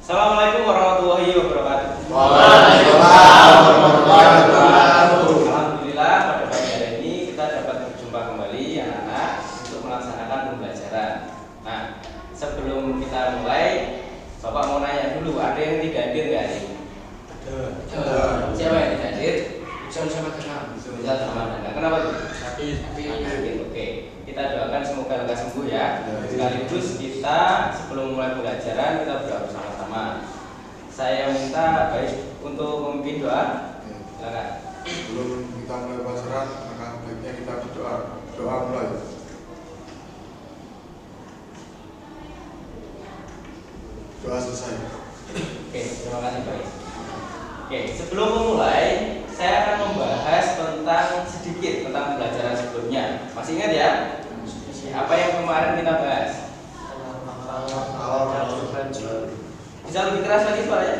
Assalamualaikum warahmatullahi wabarakatuh. Waalaikumsalam warahmatullahi wabarakatuh. Alhamdulillah pada pagi hari ini kita dapat berjumpa kembali anak-anak untuk melaksanakan pembelajaran. Nah, sebelum kita mulai, Bapak mau nanya dulu, ada yang tidak hadir nggak hari ini? Ada. Siapa yang tidak hadir? Sama kenal. Misal sama Anda. Kenapa tuh? Sakit. Oke, kita doakan semoga lekas sembuh ya. Ya. Sekaligus kita sebelum mulai pembelajaran kita berdoa bersama-sama. Saya minta baik untuk memimpin doa. Silakan. Sebelum kita mulai pelajaran, maka baiknya kita berdoa. Doa mulai. Doa selesai. Oke, terima kasih Pak. Oke, sebelum memulai, saya akan membahas sedikit tentang pembelajaran sebelumnya. Masih ingat ya? Apa yang kemarin kita bahas? Bisa lebih keras lagi suaranya?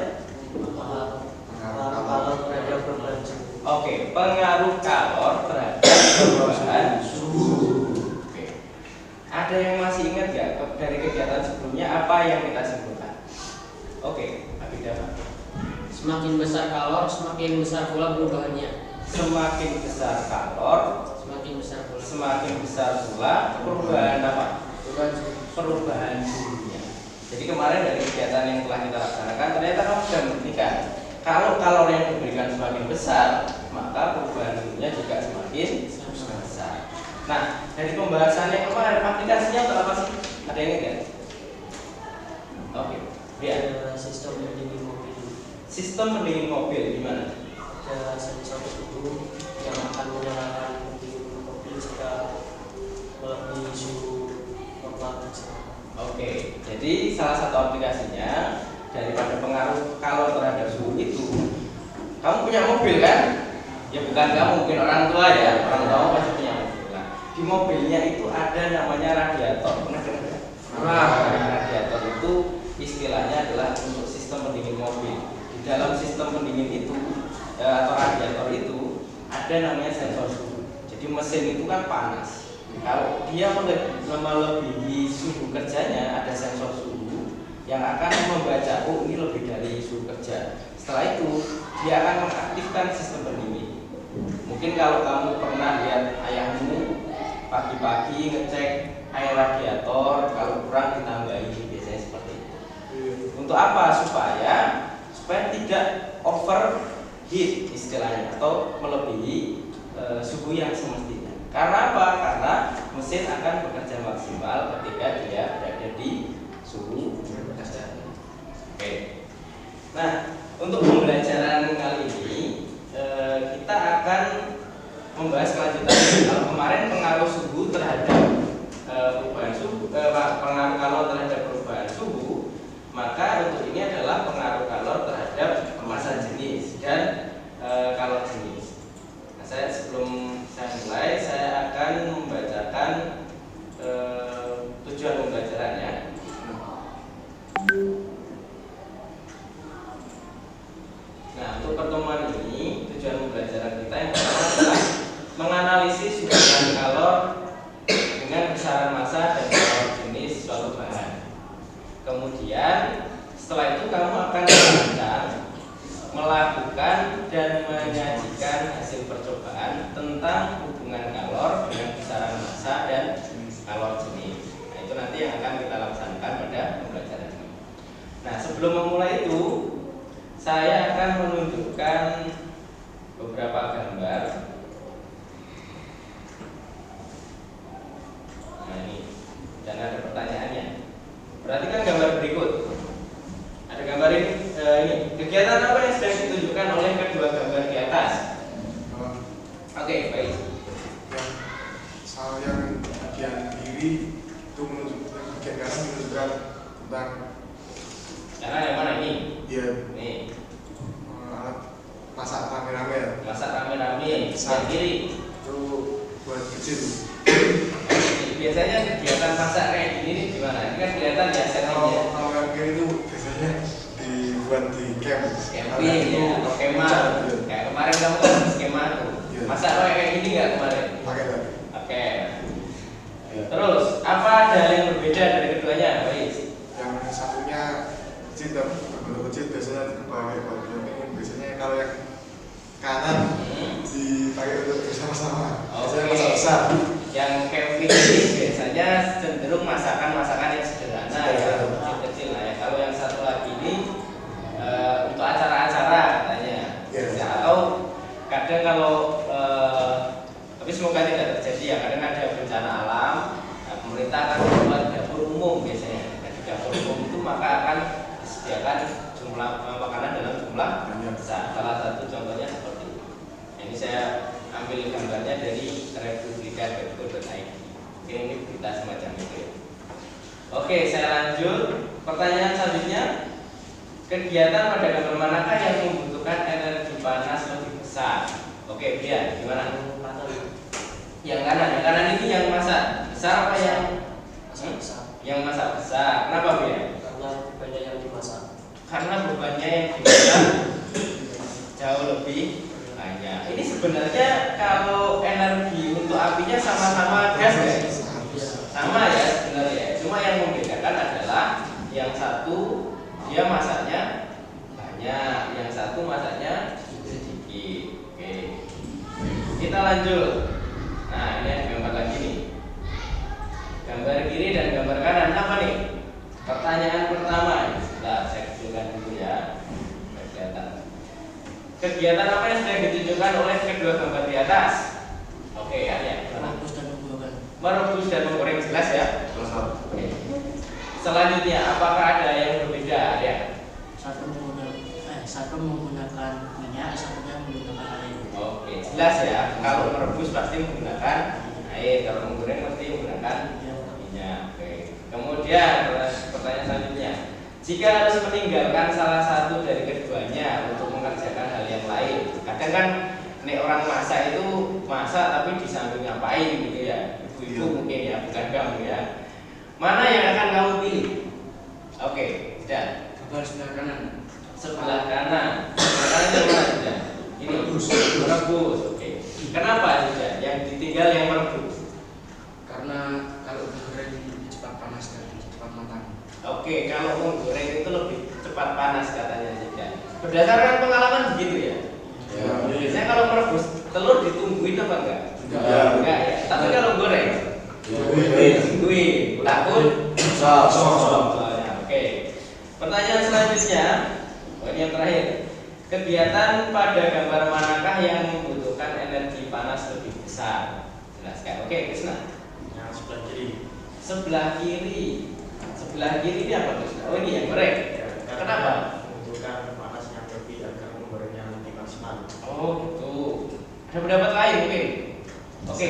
Oke, pengaruh kalor terhadap perubahan suhu. Oke. Ada yang masih ingat nggak dari kegiatan sebelumnya apa yang kita sebutkan? Oke, Abidah. Semakin besar kalor, semakin besar pula perubahannya. Semakin besar kalor, Semakin besar pula. semakin besar pula perubahan apa? Perubahan suhunya. Jadi kemarin dari kegiatan yang telah kita laksanakan ternyata kamu sudah membuktikan kalau kalor yang diberikan semakin besar, maka perubahan suhunya juga semakin besar. Nah, dari pembahasan yang kemarin aplikasinya untuk apa sih? Ada yang ingat nggak? Oke, ya. Ada sistem pendingin mobil. Sistem pendingin mobil gimana? Ada sensor suhu yang akan menyalakan pendingin mobil jika melebihi suhu normal. Oke, jadi salah satu aplikasinya daripada pengaruh kalor terhadap suhu itu, kamu punya mobil kan? Ya bukan kamu, mungkin orang tua ya, orang tua pasti punya mobil. Nah, di mobilnya itu ada namanya radiator. Pernah dengar nggak? Radiator itu istilahnya adalah untuk sistem pendingin mobil. Di dalam sistem pendingin itu atau radiator itu ada namanya sensor suhu. Jadi mesin itu kan panas. Kalau dia melebihi suhu kerjanya, ada sensor suhu yang akan membaca, oh ini lebih dari suhu kerja. Setelah itu dia akan mengaktifkan sistem pendingin. Mungkin kalau kamu pernah lihat ayahmu pagi-pagi ngecek air radiator, kalau kurang ditambahin, biasanya seperti itu. Untuk apa? Supaya tidak overheat istilahnya atau melebihi suhu yang semestinya. Karena apa? Karena mesin akan bekerja maksimal ketika dia berada di suhu kerja. Oke. Nah, untuk pembelajaran kali ini kita akan membahas kelanjutan. Kalau kemarin pengaruh suhu terhadap perubahan suhu, pengaruh kalor terhadap perubahan suhu, maka untuk ini adalah pengaruh kalor terhadap massa jenis dan kalor jenis. Nah, sebelum saya mulai, saya akan membacakan tujuan pembelajarannya. Nah, untuk pertemuan ini, tujuan pembelajaran kita yang pertama adalah menganalisis hubungan kalor dengan besaran massa dan kalor jenis suatu bahan. Kemudian, setelah itu kamu akan melakukan dan menyajikan hasil percobaan tentang hubungan kalor dengan besaran massa dan kalor jenis. Nah, itu nanti yang akan kita laksanakan pada pembelajaran ini. Nah, sebelum memulai itu, saya akan menunjukkan beberapa gambar. Nah, ini dan ada pertanyaannya. Perhatikan gambar berikut. Ada gambar ini. Kegiatan apa yang sedang ditunjukkan oleh kedua gambar di atas? Oke, baik. Yang bagian kiri itu menunjukkan, bagian kanan menunjukkan tentang Karena yang mana ini? ya Nih, alat masak rame-rame ya. masak rame-rame. Yang kiri. Itu buat kecil. Biasanya kegiatan masak kayak gini nih gimana? Ini kan kelihatan ya settingnya. Kalau yang kiri itu biasanya dibuat di camp. Camping ya, atau kemah. Kayak kemarin kamu kan skema tuh. Iya. Masak kayak gini nggak kemarin? Pakai lagi. Oke. Terus apa ada hal yang berbeda dari keduanya? Baik. Yang satunya kecil tapi berbentuk kecil biasanya dipakai buat camping. Biasanya kalau yang kanan dipakai untuk bersama-sama. Biasanya masak besar. Yang camping ini biasanya cenderung masakan-masakan yang sederhana ya, kecil-kecil lah ya. Kalau yang satu lagi ini untuk acara-acara katanya. Yes. Ya, atau kadang kalau tapi semoga tidak terjadi ya. Kadang ada bencana alam, pemerintah akan membuat dapur umum biasanya. Nah, di dapur umum itu maka akan disediakan jumlah makanan dalam jumlah besar. Salah satu contohnya seperti ini. Ini saya ambil gambarnya dari republika.co.id. Oke, ini berita semacam itu. Oke, saya lanjut. Pertanyaan selanjutnya, kegiatan pada gambar manakah yang membutuhkan energi panas lebih besar? Oke, Bian, gimana? Yang kanan ini yang masak besar apa yang besar. Yang masak besar. Kenapa, Bian? Karena bebannya yang dimasak. Karena bebannya yang dimasak jauh lebih banyak. Ini sebenarnya kalau energi untuk apinya sama-sama gas ya? Sama ya sebenarnya. Cuma yang membedakan adalah yang satu dia masaknya banyak, yang satu masaknya sedikit. Oke. Kita lanjut. Nah, ini ada gambar lagi nih. Gambar kiri dan gambar kanan apa nih? Pertanyaan pertama. Nah, saya kecilkan dulu ya. Kelihatan. Kegiatan apa yang sedang ditunjukkan oleh kedua gambar di atas? Oke, ya. Merebus dan menggoreng. Merebus dan menggoreng jelas ya. Oke. Selanjutnya, apakah ada yang berbeda? Ya. Satu menggunakan minyak, satunya menggunakan air. Oke, jelas ya. Kalau merebus pasti menggunakan air, kalau menggoreng pasti menggunakan minyak. Oke. Kemudian pertanyaan selanjutnya, jika harus meninggalkan salah satu dari keduanya untuk mengerjakan hal yang lain, kadang kan nek orang masak itu masak tapi di samping ngapain gitu ya, ibu-ibu mungkin ya, bukan kamu ya. Mana yang akan kamu pilih? Oke, sudah. Gambar sebelah kanan. Sebelah kanan. Sebelah kanan yang mana sudah? Ini merebus. Oke. Kenapa sudah? Yang ditinggal yang merebus? Karena kalau menggoreng cepat panas dan cepat matang. Oke, kalau menggoreng itu lebih cepat panas katanya juga. Berdasarkan pengalaman begitu ya. Ya. Biasanya kalau merebus telur ditungguin apa enggak? Enggak ya. Tapi kalau goreng ditungguin. Takut Oke. Pertanyaan selanjutnya, ini yang terakhir. Kegiatan pada gambar manakah yang membutuhkan energi panas lebih besar? Jelaskan. Oke, Krisna. Yang sebelah kiri. Sebelah kiri. Sebelah kiri ini apa, Krisna? Oh, ini yang goreng. Kenapa? Membutuhkan panas yang lebih agar menggorengnya lebih maksimal. Oh, gitu. Ada pendapat lain mungkin? Oke.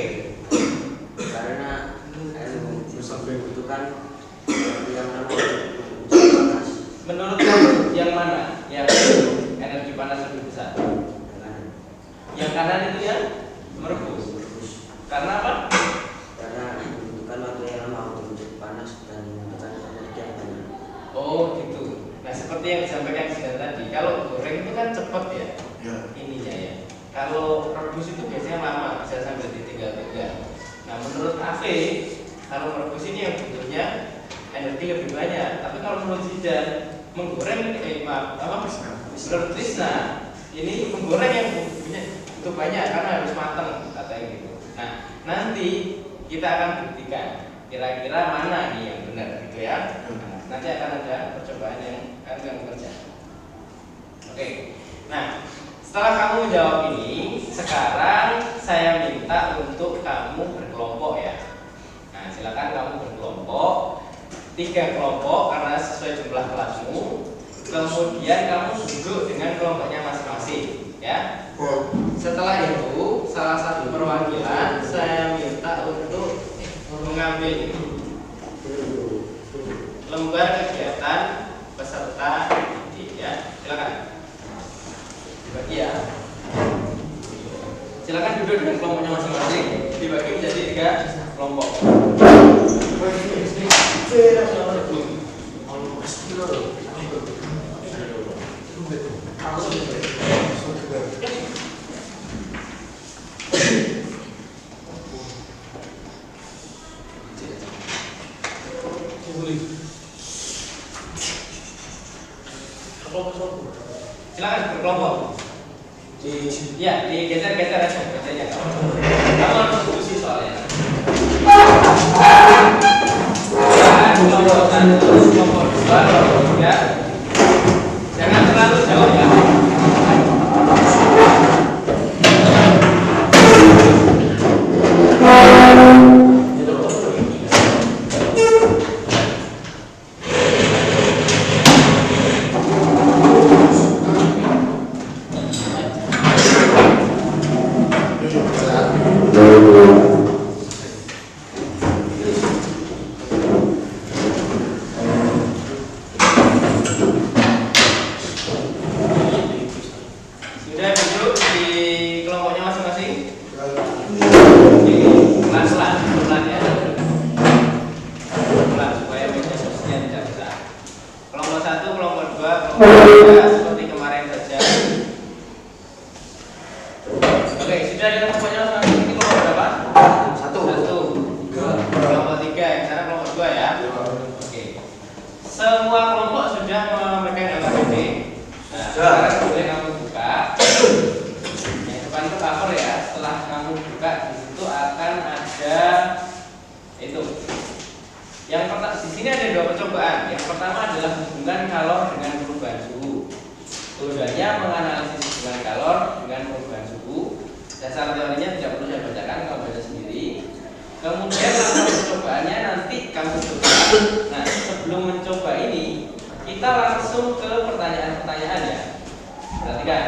Karena membutuhkan yang panas. Menurut kamu yang mana yang energi panas lebih besar? Yang kanan itu ya merebus. Karena apa? Karena membutuhkan waktu yang lama untuk panas dan membutuhkan energi yang banyak. Oh, gitu. Nah, seperti yang disampaikan Zidan tadi, kalau goreng itu kan cepat ya, ininya ya. Kalau rebus itu biasanya lama, bisa sampai ditinggal-tinggal. Nah, menurut Ave, kalau merebus ini yang butuhnya energi lebih banyak. Tapi kalau menurut Zidan, menggoreng menurut Krisna, ini menggoreng yang butuh banyak karena harus matang katanya gitu. Nah, nanti kita akan buktikan kira-kira mana nih yang benar gitu ya. Nah, nanti akan ada percobaan yang akan kamu kerjakan. Oke. Nah, setelah kamu menjawab ini, sekarang saya minta untuk kamu berkelompok ya. Nah, silakan kamu berkelompok, 3 kelompok karena sesuai jumlah kelasmu. Kemudian kamu duduk dengan kelompoknya masing-masing, ya. Setelah itu, salah satu perwakilan saya minta untuk mengambil lembar kegiatan peserta didik, ya. Silakan. Dibagi ya. Silakan duduk dengan kelompoknya masing-masing. Dibagi menjadi 3 kelompok. Silakan berkelompok. Digeser-geser aja biasanya. Kamu harus diskusi soalnya. Kelompok 1, kelompok 2, kelompok 3. Jangan terlalu jauh ya. Sudah duduk di kelompoknya masing-masing? Pelan-pelan ya. Pelan supaya meja sosialnya tidak besar. Kelompok 1, kelompok 2, kelompok 3 seperti kemarin saja. Oke, sudah di kelompoknya masing-masing. Ini kelompok berapa? 1. Kelompok 3, yang sana kelompok 2 ya. Oke. Semua kelompok sudah memegang LKPD. Nah, sekarang boleh kamu buka. Yang depan itu cover ya. Setelah kamu buka, di situ akan ada itu. Yang pertama di sini ada 2 percobaan. Yang pertama adalah hubungan kalor dengan perubahan suhu. Tujuannya menganalisis hubungan kalor dengan perubahan suhu. Dasar teorinya tidak perlu saya bacakan, kamu baca sendiri. Kemudian langkah percobaannya nanti kamu coba. Nah, sebelum mencoba ini, kita langsung ke pertanyaan-pertanyaan ya. Perhatikan.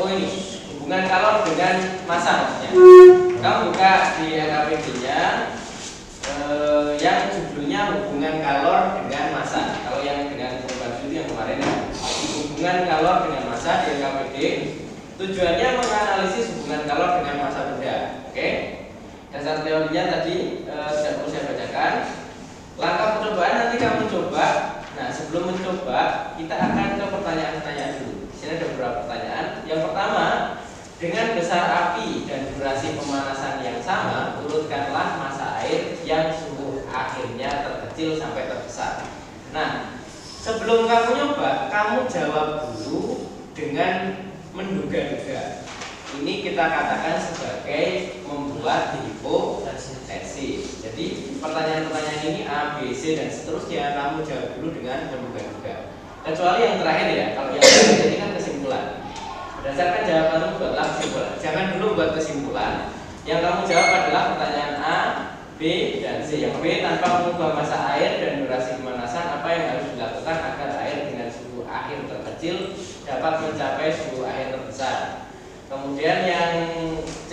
Ini hubungan kalor dengan massa maksudnya. Kamu buka di LKPD-nya yang judulnya hubungan kalor dengan massa. Kalau yang dengan perubahan suhu yang kemarin ya. Hubungan kalor dengan massa di LKPD. Tujuannya menganalisis hubungan kalor dengan massa benda. Oke. Dasar teorinya tadi tidak perlu saya bacakan. Langkah percobaan nanti kamu coba. Nah, sebelum mencoba, kita akan ke pertanyaan-pertanyaan dulu. Di sini ada beberapa pertanyaan. Yang pertama, dengan besar api dan durasi pemanasan yang sama, urutkanlah massa air yang suhu akhirnya terkecil sampai terbesar. Nah, sebelum kamu nyoba, kamu jawab dulu dengan menduga-duga. Ini kita katakan sebagai membuat hipotesis. Jadi pertanyaan-pertanyaan ini A, B, C dan seterusnya kamu jawab dulu dengan menduga-duga. Kecuali yang terakhir ya, kalau yang terakhir ini kan kesimpulan. Berdasarkan jawabanmu buatlah kesimpulan. Jangan dulu buat kesimpulan. Yang kamu jawab adalah pertanyaan A, B, dan C. Yang B tanpa mengubah massa air dan durasi pemanasan, apa yang harus dilakukan agar air dengan suhu akhir terkecil dapat mencapai suhu akhir terbesar. Kemudian yang C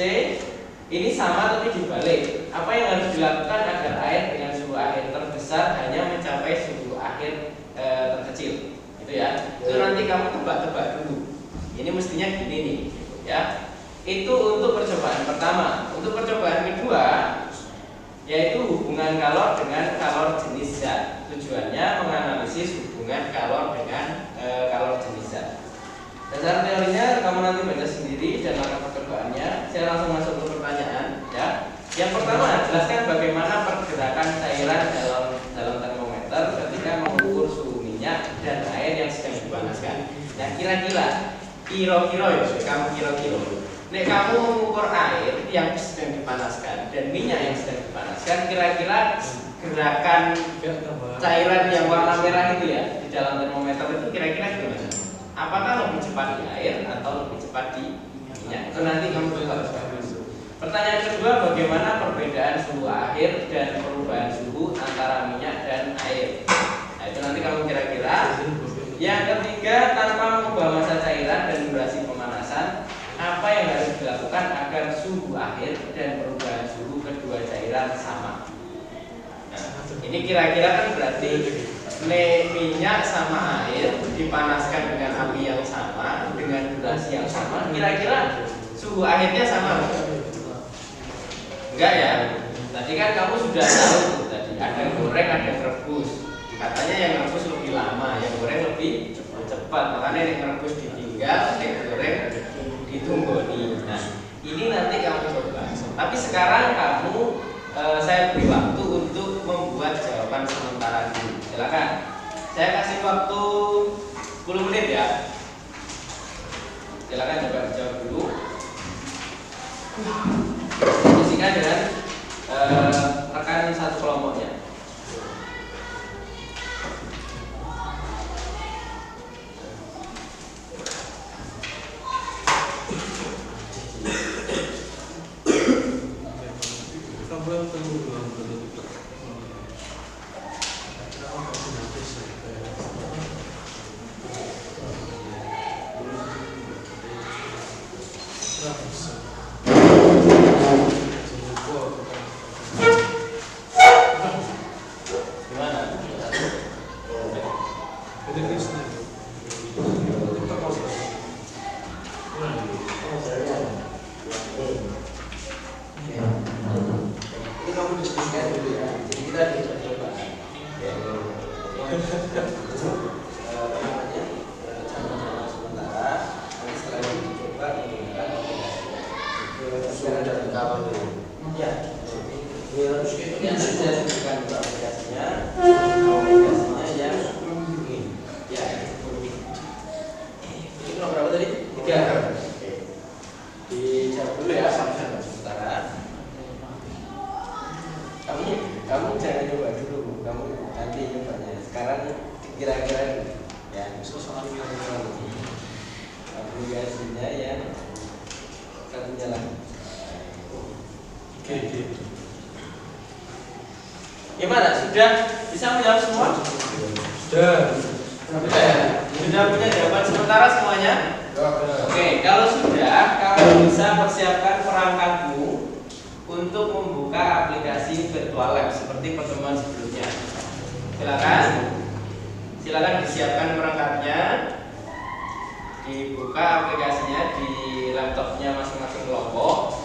ini sama tapi dibalik. Apa yang harus dilakukan agar air dengan suhu akhir terbesar hanya mencapai suhu akhir terkecil? Itu ya. Itu nanti kamu tebak-tebak dulu. Ini mestinya gini nih, ya. Itu untuk percobaan pertama. Untuk percobaan kedua, yaitu hubungan kalor dengan kalor jenis zat. Tujuannya menganalisis hubungan kalor dengan kalor jenis zat. Dasar teorinya kamu nanti baca sendiri dan langkah percobaannya. Saya langsung masuk ke pertanyaan ya. Yang pertama, jelaskan bagaimana pergerakan cairan dalam termometer ketika mengukur suhu minyak dan air yang sedang dipanaskan. Nah, kira-kira ya, kamu kira-kira. Nek kamu mengukur air yang sedang dipanaskan dan minyak yang sedang dipanaskan, kira-kira gerakan cairan yang warna merah itu ya di dalam termometer itu kira-kira gimana? Apakah lebih cepat di air atau lebih cepat di minyak? Itu nanti kamu coba. Pertanyaan kedua, bagaimana perbedaan suhu akhir dan perubahan suhu antara minyak dan air? Nah, itu nanti kamu kira-kira. Yang ketiga, tanpa mengubah massa cairan dan durasi pemanasan, apa yang harus dilakukan agar suhu akhir dan perubahan suhu kedua cairan sama? Nah, ini kira-kira kan berarti minyak sama air dipanaskan dengan api yang sama dengan durasi yang sama, kira-kira suhu akhirnya sama? Enggak ya? Tadi kan kamu sudah tahu tuh, tadi ada goreng, ada rebus. Katanya yang rebus lebih lama, yang goreng lebih cepat. Makanya yang rebus ditinggal, yang goreng ditunggoni. Nah, ini nanti kamu coba. Tapi sekarang kamu saya beri waktu untuk membuat jawaban waktu 10 menit ya. Silakan coba dijawab dulu. Diskusikan dengan rekan satu kelompoknya. Gimana? Ini kamu diskusikan dulu ya. Jadi kita coba. Apa namanya? Cara sementara. Nanti setelah itu dicoba menggunakan aplikasi. Sekarang ada kawan dulu. Ya. Yang saya sebutkan untuk aplikasinya. Aplikasinya yang ini. Ya. Ini nomor berapa tadi? 3. Dijawab dulu ya sama-sama sementara. Kamu jangan coba dulu, kamu nanti cobanya. Sekarang kira-kira ya soal aplikasinya yang satunya lagi. Gimana? Sudah bisa menjawab semua? Sudah. Sudah ya? Sudah punya jawaban sementara semuanya? Oke, kalau sudah, kamu bisa persiapkan perangkatmu untuk membuka aplikasi virtual lab seperti pertemuan sebelumnya. Silakan disiapkan perangkatnya, dibuka aplikasinya di laptopnya masing-masing kelompok.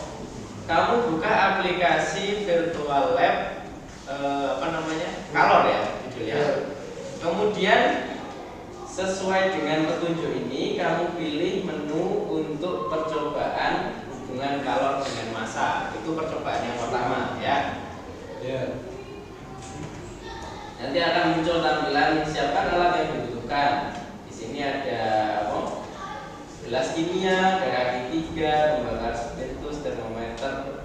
Kamu buka aplikasi virtual lab, Kalor ya judulnya. Kemudian sesuai dengan petunjuk ini, kamu pilih menu untuk percobaan hubungan kalor dengan massa. Itu percobaan yang pertama ya. Nanti akan muncul tampilan siapkan alat yang dibutuhkan. Di sini ada gelas kimia, kaki 3, pembakar spiritus, termometer,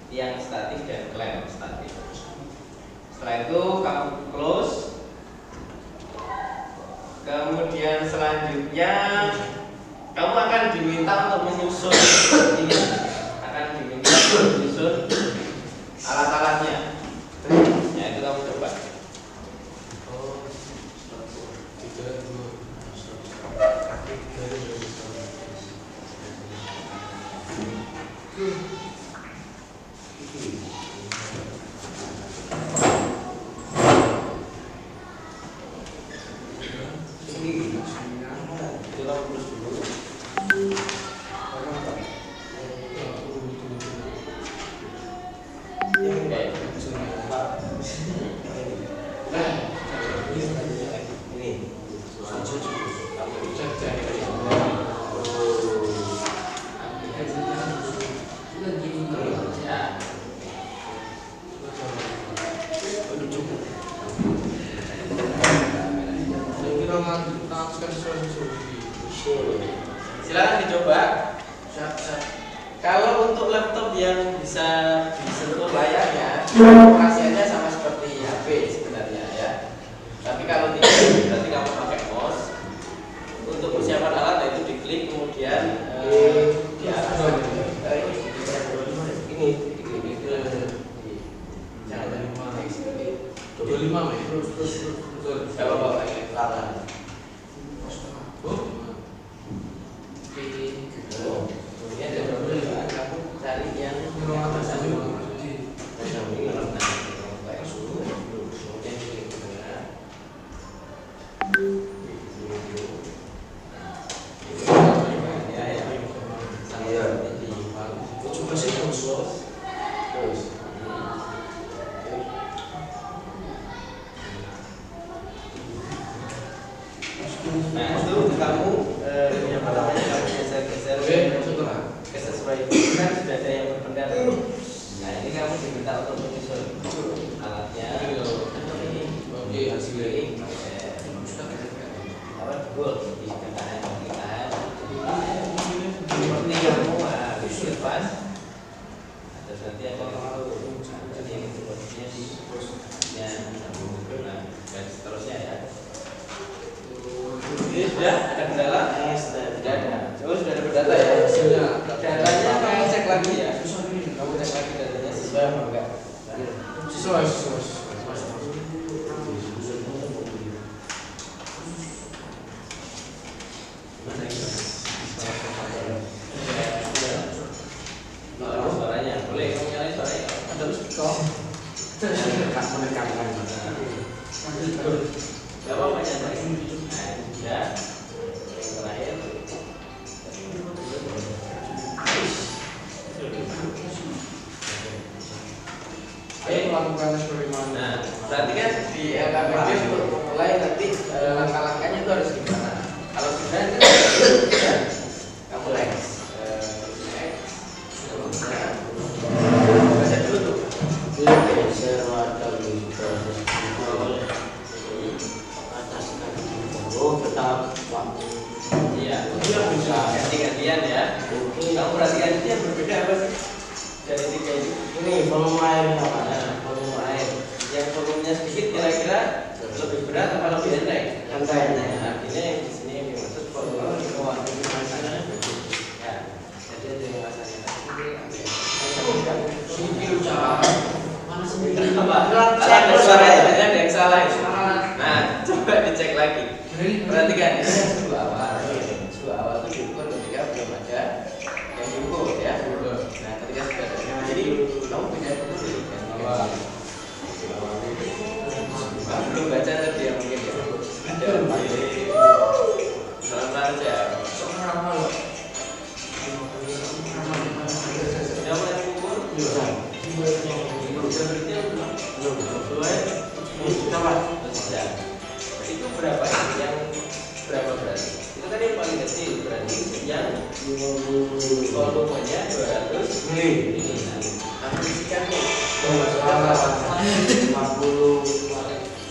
tiang statis dan klem statis. Setelah itu kamu close. Kemudian selanjutnya kamu akan diminta untuk menyusun ini, alat-alatnya. Ya itu kamu coba. Silakan dicoba. Kalau untuk laptop yang bisa disentuh layarnya, operasiannya sama seperti HP sebenarnya ya. Tapi kalau tidak, berarti kamu pakai mouse. Untuk persiapan alat itu diklik kemudian diarahkan ini diklik ke jangan 25 terus bawa ini lama. Kemudian ada beberapa kamu cari yang nah itu kamu apa namanya kamu geser sesuai kan sudah ada yang berpendar. Nah ini kamu diminta untuk menyusun alatnya. Ini hasilnya Berarti kan di LKPD untuk memulai nanti langkah-langkahnya itu harus gimana? Kalau sudah itu kamu next. Baca dulu tuh. Geser wadai proses kontrol atas tetap waktu. Iya. Ganti-gantian ya. Kamu perhatikan ini yang berbeda apa sih? Dari tiga ini. Ini volume airnya Pak. Volume air. Yang volumenya sedikit kira-kira lebih berat apa lebih enteng? Enteng. Nah, ini di sini yang dimaksud volume waktu di mana? Ya. Jadi ada yang rasanya Mana sih? ada suaranya ada yang salah itu. Nah, coba dicek lagi. Perhatikan ini yang sebuah awal. Sebuah awal itu diukur ketika belum ada yang diukur ya. Nah, ketika sudah ada, jadi kamu punya ukur kan? Belum baca tadi ya mungkin ya. Ada pelan-pelan aja. Sudah mulai mengukur? Sudah. Itu berapa yang berapa berarti? Itu kan yang paling kecil berarti yang volumenya 200 mili. Nah, isikan nih. 50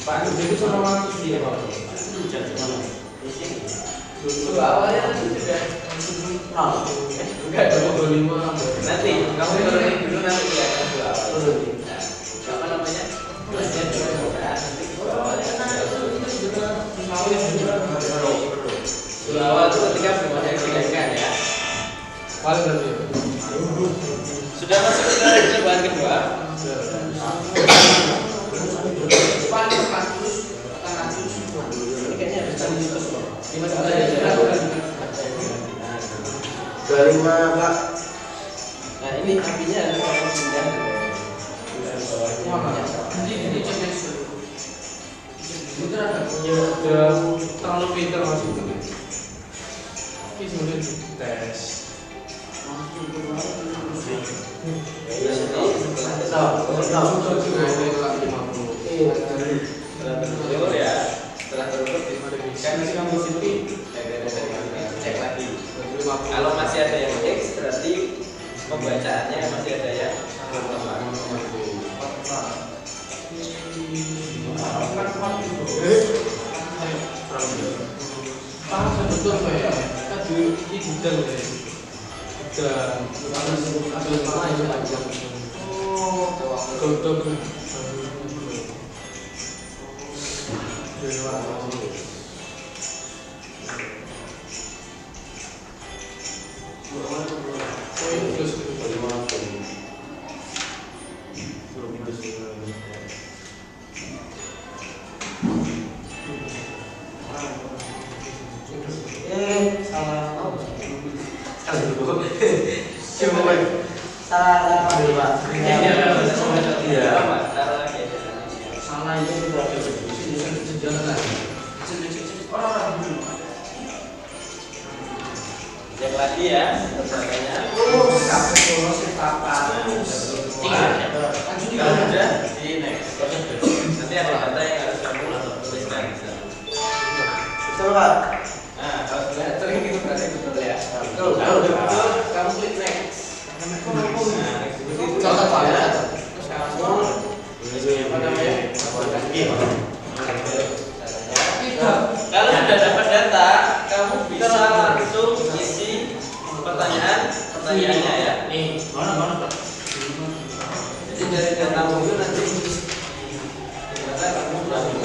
Pak, itu sama di sini. Dulu awalnya tadi sudah bukan 25. Nanti kamu turunin dulu nanti kelihatan dulu awal. Nah, apa namanya? Belajar dulu. Nanti dulu awalnya. Dulu awal itu ketika belum ada yang dilakukan ya. Sudah masuk ke percobaan kedua. Ini kayaknya harus cari itu semua. Ini masih ada yang dilakukan. 25 Pak. Nah ini apinya ada kamu pindah ke bawahnya. Jadi cek next dulu. Itu ada terlalu pintar masuk itu. Ini sebenarnya tes. Betul ya. Setelah terukur kan kamu sini cek lagi. Kalau masih ada yang X berarti pembacaannya masih ada yang betul ya. Tadi ini gudang ya. Ada mana yang panjang. Gudang. Salah ambil Pak. Salah itu sudah sejalan lagi. Orang dulu. cek lagi ya pertanyaannya. Sampai solo sih papa. Kalau udah di next. Nanti ada data yang harus kamu tuliskan di sana. Betul Pak. Nah, kalau sudah sering itu berarti betul ya. Betul. Kalau udah betul, kamu klik next. Nah, itu Contoh Pak ya. Terus kamu apa namanya? Kalau sudah dapat data, kamu bisa langsung isi pertanyaannya ya. Nih, mana Pak? Jadi dari datamu itu nanti data kamu langsung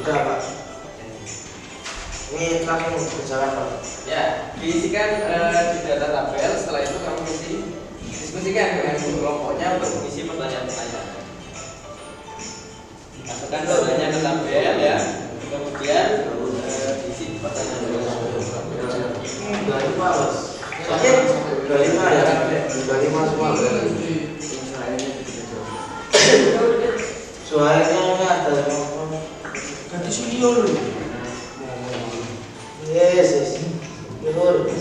Sudah Pak. Ini langsung berjalan Pak. ya diisikan di data tabel. Setelah itu kamu diskusikan dengan kelompoknya untuk mengisi pertanyaan-pertanyaan. Masukkan datanya ke tabel ya, kemudian diisi pertanyaan-pertanyaan. 25 Mas. Oke, 25 ya. 25 semua. Suaranya ini ada Ganti studio dulu. yes. Betul.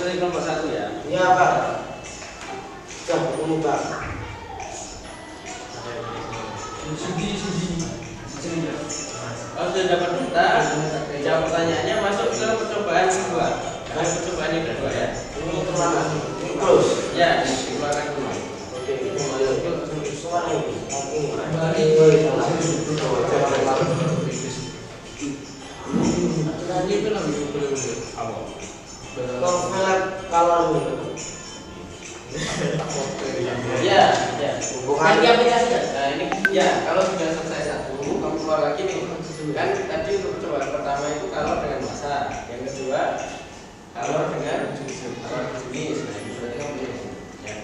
dari kelompok 1 ya. Iya Pak. Ya, ini Pak. Kalau sudah dapat data, jawab pertanyaannya masuk ke percobaan kedua. Karena percobaan yang kedua ya. Ini kemana? Ini close. Ya, dikeluarkan dulu. Oke, ini ayo. Semua ini. Tadi itu lagi Apa? Konflik kalori. Ya, ya. Bukan Kan aplikasi kan? Nah ini ya, kalau sudah selesai satu, kamu keluar lagi nih. Kan tadi untuk percobaan pertama itu kalor dengan massa, yang kedua kalor dengan jenis. Nah ini berarti kamu pilih. Ya.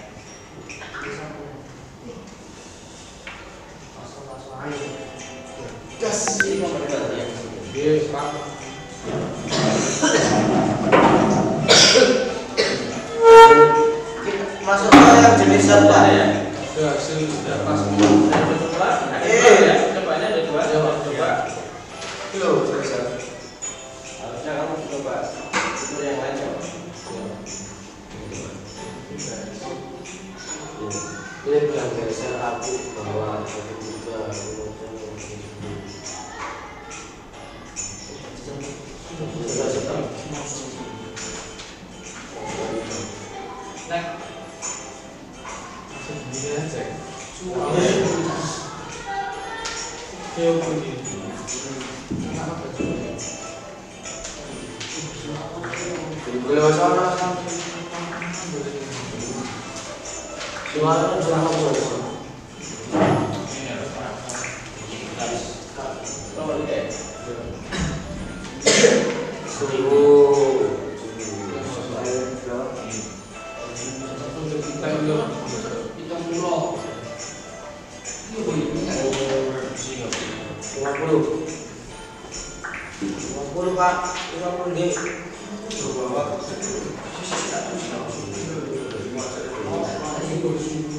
Gas. Ini nomor 2 ya. Masuk ke yang jenis apa ya? sudah pas. Ada coba. Nah, ya. Cobanya ada 2. Coba. Yo, selesai. Harusnya kamu coba. Itu yang lain coba. Ini bilang geser aku bahwa satu juga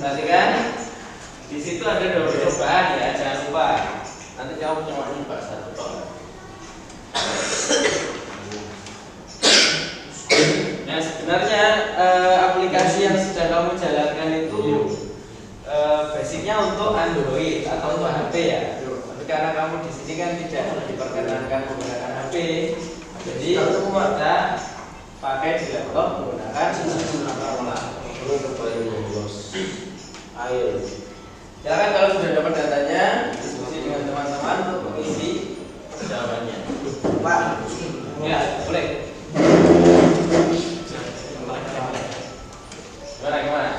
Berarti kan di situ ada 2 percobaan ya, jangan lupa. Nanti kamu cuma nyoba 1 toh. Nah sebenarnya aplikasi yang sudah kamu jalankan itu basicnya untuk Android atau untuk HP ya. Tapi karena kamu di sini kan tidak diperkenankan menggunakan HP, jadi kita pakai di laptop menggunakan formula. air. Silakan kalau sudah dapat datanya diskusi dengan teman-teman untuk mengisi jawabannya. Pak, Ya, boleh. Gimana?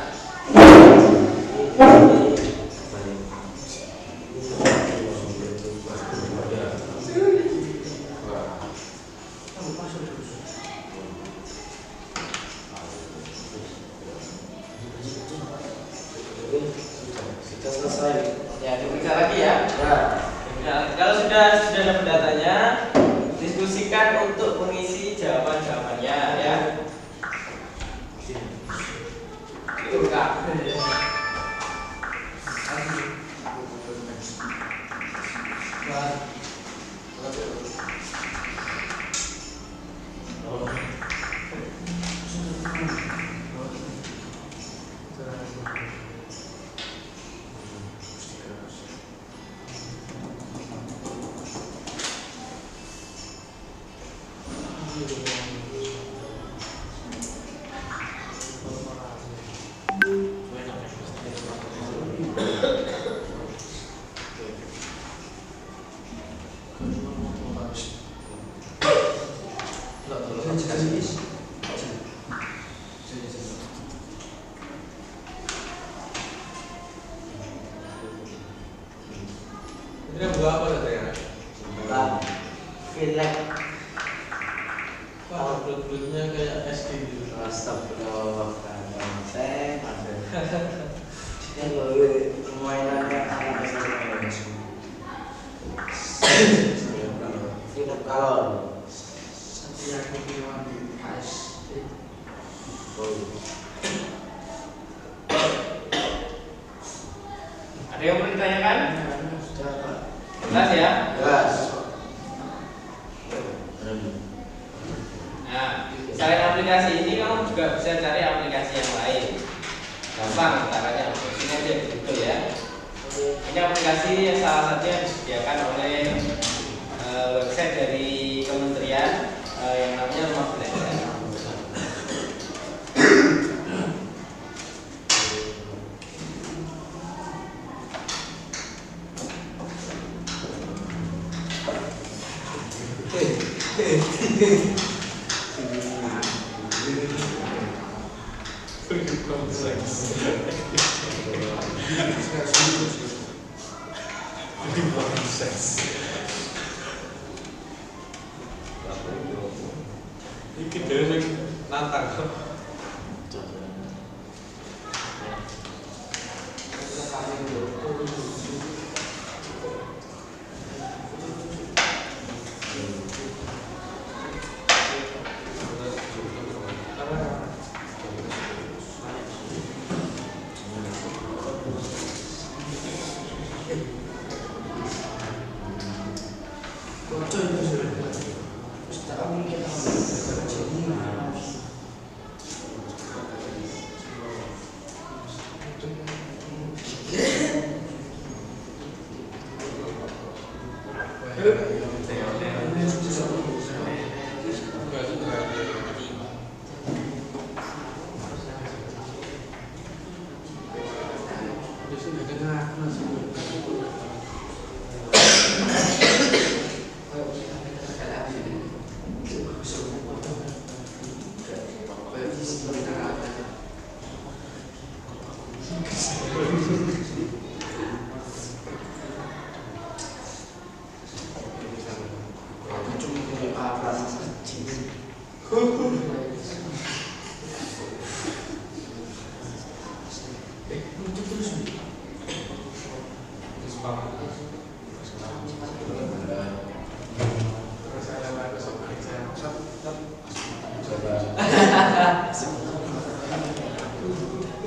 sudah selesai. Ya, diperiksa lagi ya. Ya. Nah, kalau sudah dapat datanya, diskusikan untuk mengisi jawaban-jawabannya ya. Itu Kak. Ini berapa katanya? Pak, filek. Wah, belut-belutnya kayak es krim gitu. Astagfirullah. Saya ada. Ini mainannya anak SMA. Filek kalor. Santiago Piwandi KSP. Ada yang mau ditanyakan? Sudah, Pak. Jelas ya? Gas. Nah, selain aplikasi aplikasi ini kamu juga bisa cari aplikasi yang lain. Gampang caranya, ini aja di Google ya. Ini aplikasi yang salah satunya disediakan oleh website dari kementerian yang namanya Rumah Belajar. Iki dhewe sing nantang.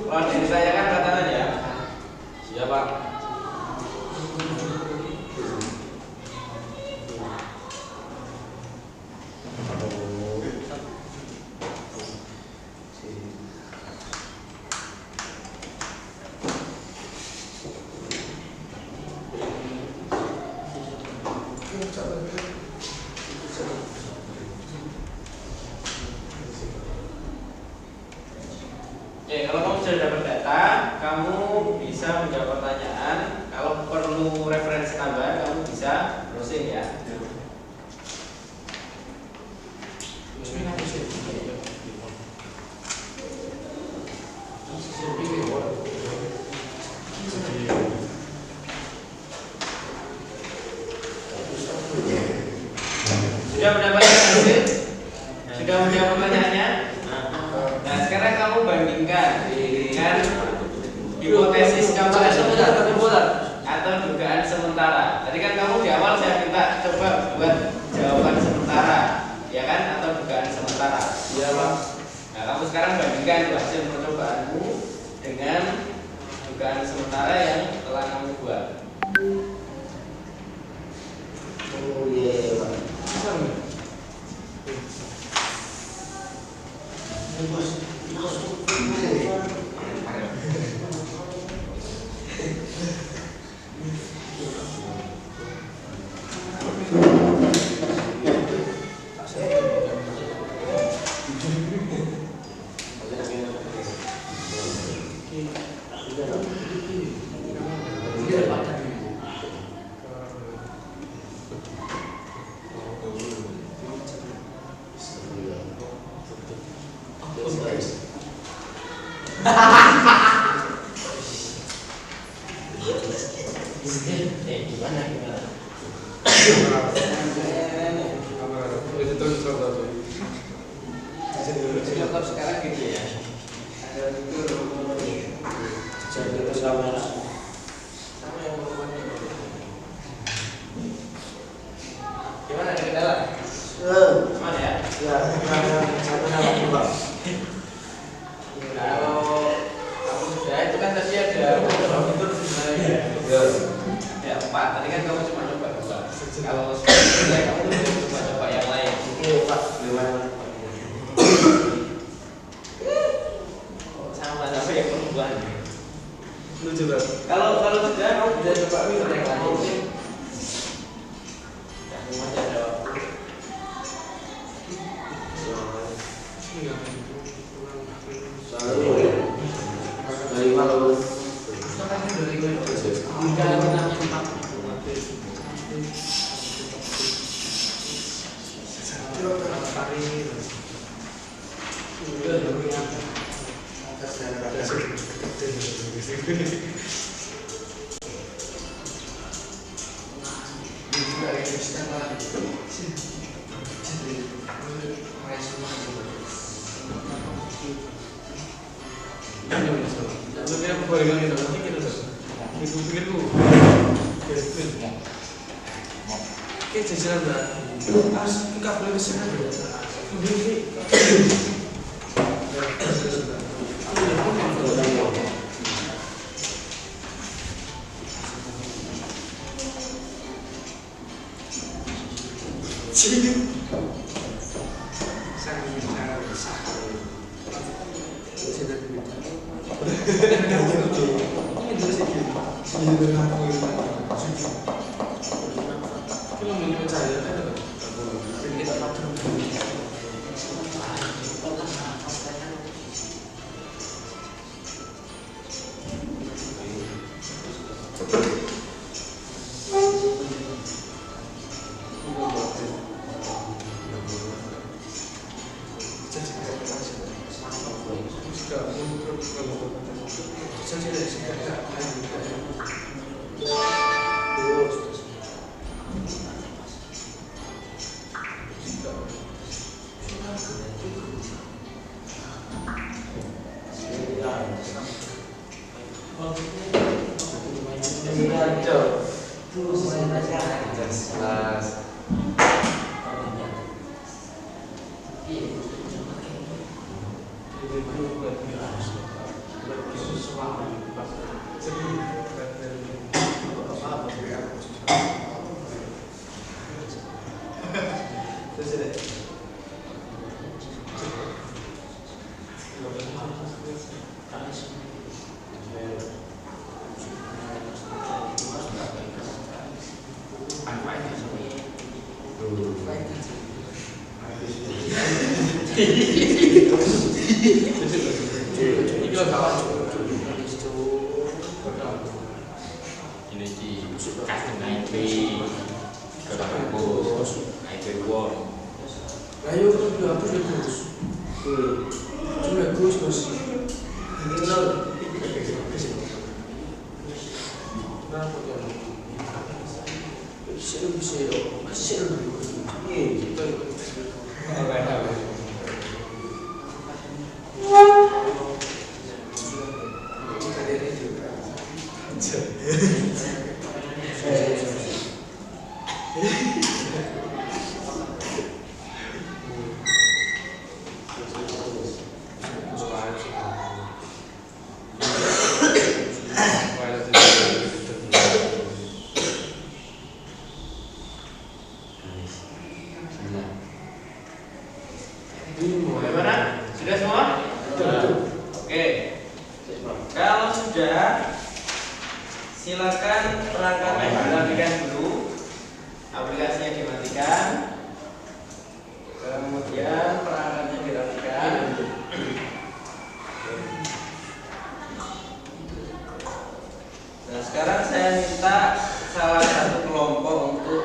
Kalau ditanyakan katakan ya. Siapa? Oke, kalau kamu sudah dapat data, kamu bisa menjawab pertanyaan. Kalau perlu referensi tambahan, kamu bisa browsing ya. Sudah mendapatkan hasil? Sudah menjawab pertanyaannya? Nah, sekarang kamu bandingkan dengan hipotesis atau dugaan sementara. Tadi kan kamu di awal saya minta coba buat jawaban sementara, ya kan? Atau dugaan sementara. Iya, Pak. Nah, kamu sekarang bandingkan tuh hasil percobaanmu dengan dugaan sementara yang telah kamu buat. Oh iya, Pak. Gimana? Laptop sekarang gitu ya. Ada Jadi kamera. sama yang gimana ada kendala? Aman ya? Ya, satu nama Pak. Kalau kamu sudah itu kan tadi ada fitur sebenarnya. Ya 4. Tadi kan kamu cuma coba 2. Kalau sudah kamu coba yang lain. Oke, Pak. Gimana? Tuhan. Lu coba. Kalau sudah kamu bisa coba mikir yang lain. Kamu masih ada waktu. Dari malu. Oke, jajaran mbak. Harus buka boleh kesana. Ini di custom IP ke kampus IP wall. Ayo kita hapus ya Gus. Cuma Gus Gus. Bagaimana? Sudah semua? Oke. Kalau sudah, silakan perangkatnya dimatikan dulu. Aplikasinya dimatikan. Kemudian perangkatnya dimatikan. Nah, sekarang saya minta salah satu kelompok untuk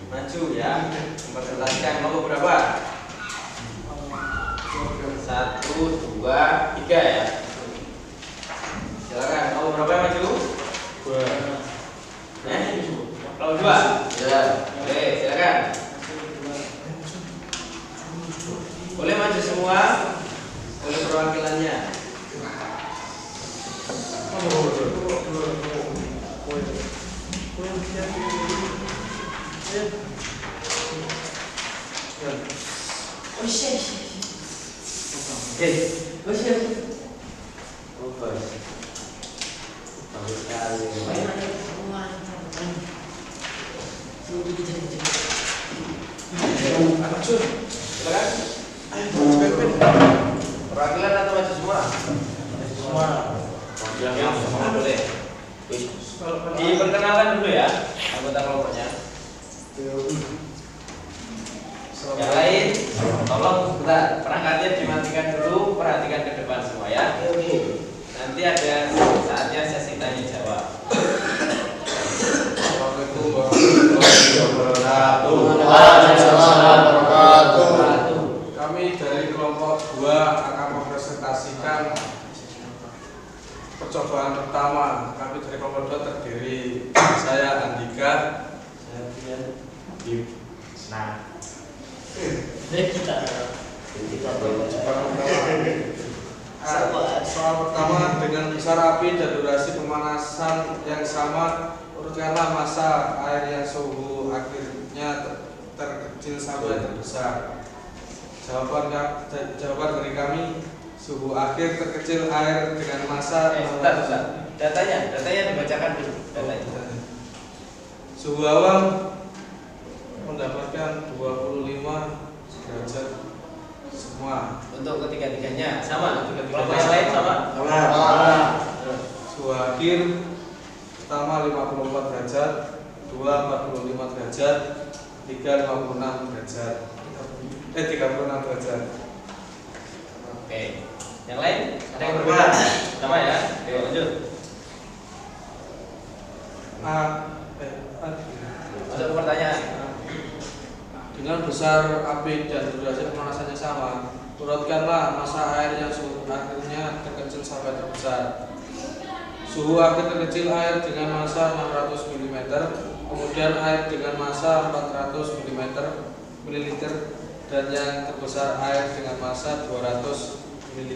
maju ya, memperjelaskan mau berapa? 1, 2, 3 ya. Silakan. Mau berapa yang maju? 2. Kalau 2? Ya. Oke, silakan. Boleh maju semua? Boleh perwakilannya. Oh shit. Oke. Oh shit. Bagus sekali. Silakan. Perwakilan atau maju semua? Semua. diperkenalkan dulu ya anggota kelompoknya. Yang lain, tolong sebentar, perangkatnya dimatikan dulu, perhatikan ke depan semua ya. Nanti ada saatnya sesi tanya jawab. Assalamualaikum warahmatullahi wabarakatuh. Kami dari kelompok 2 akan mempresentasikan percobaan pertama. Kami dari kelompok 2 terdiri saya Andika, Saya Fian. Nah, soal pertama, dengan besar api dan durasi pemanasan yang sama, urutkanlah massa air yang suhu akhirnya terkecil sampai terbesar. Jawaban dari kami, suhu akhir terkecil air dengan massa sebentar. Datanya dibacakan dulu. Datanya. Suhu awam mendapatkan 25 derajat semua. Untuk ketiga-tiganya sama. Kelompok yang lain sama. Suhu akhir pertama 54 derajat, 2 45 derajat, 3 56 derajat. 36 derajat. Oke. Yang lain ada yang berbeda? Sama ya. Oke, lanjut. Masuk ke pertanyaan. Dengan besar api dan durasi pemanasannya sama, urutkanlah massa air yang suhu akhirnya terkecil sampai terbesar. Suhu akhir terkecil air dengan massa 600 mm, kemudian air dengan massa 400 ml, dan yang terbesar air dengan massa 200 ml.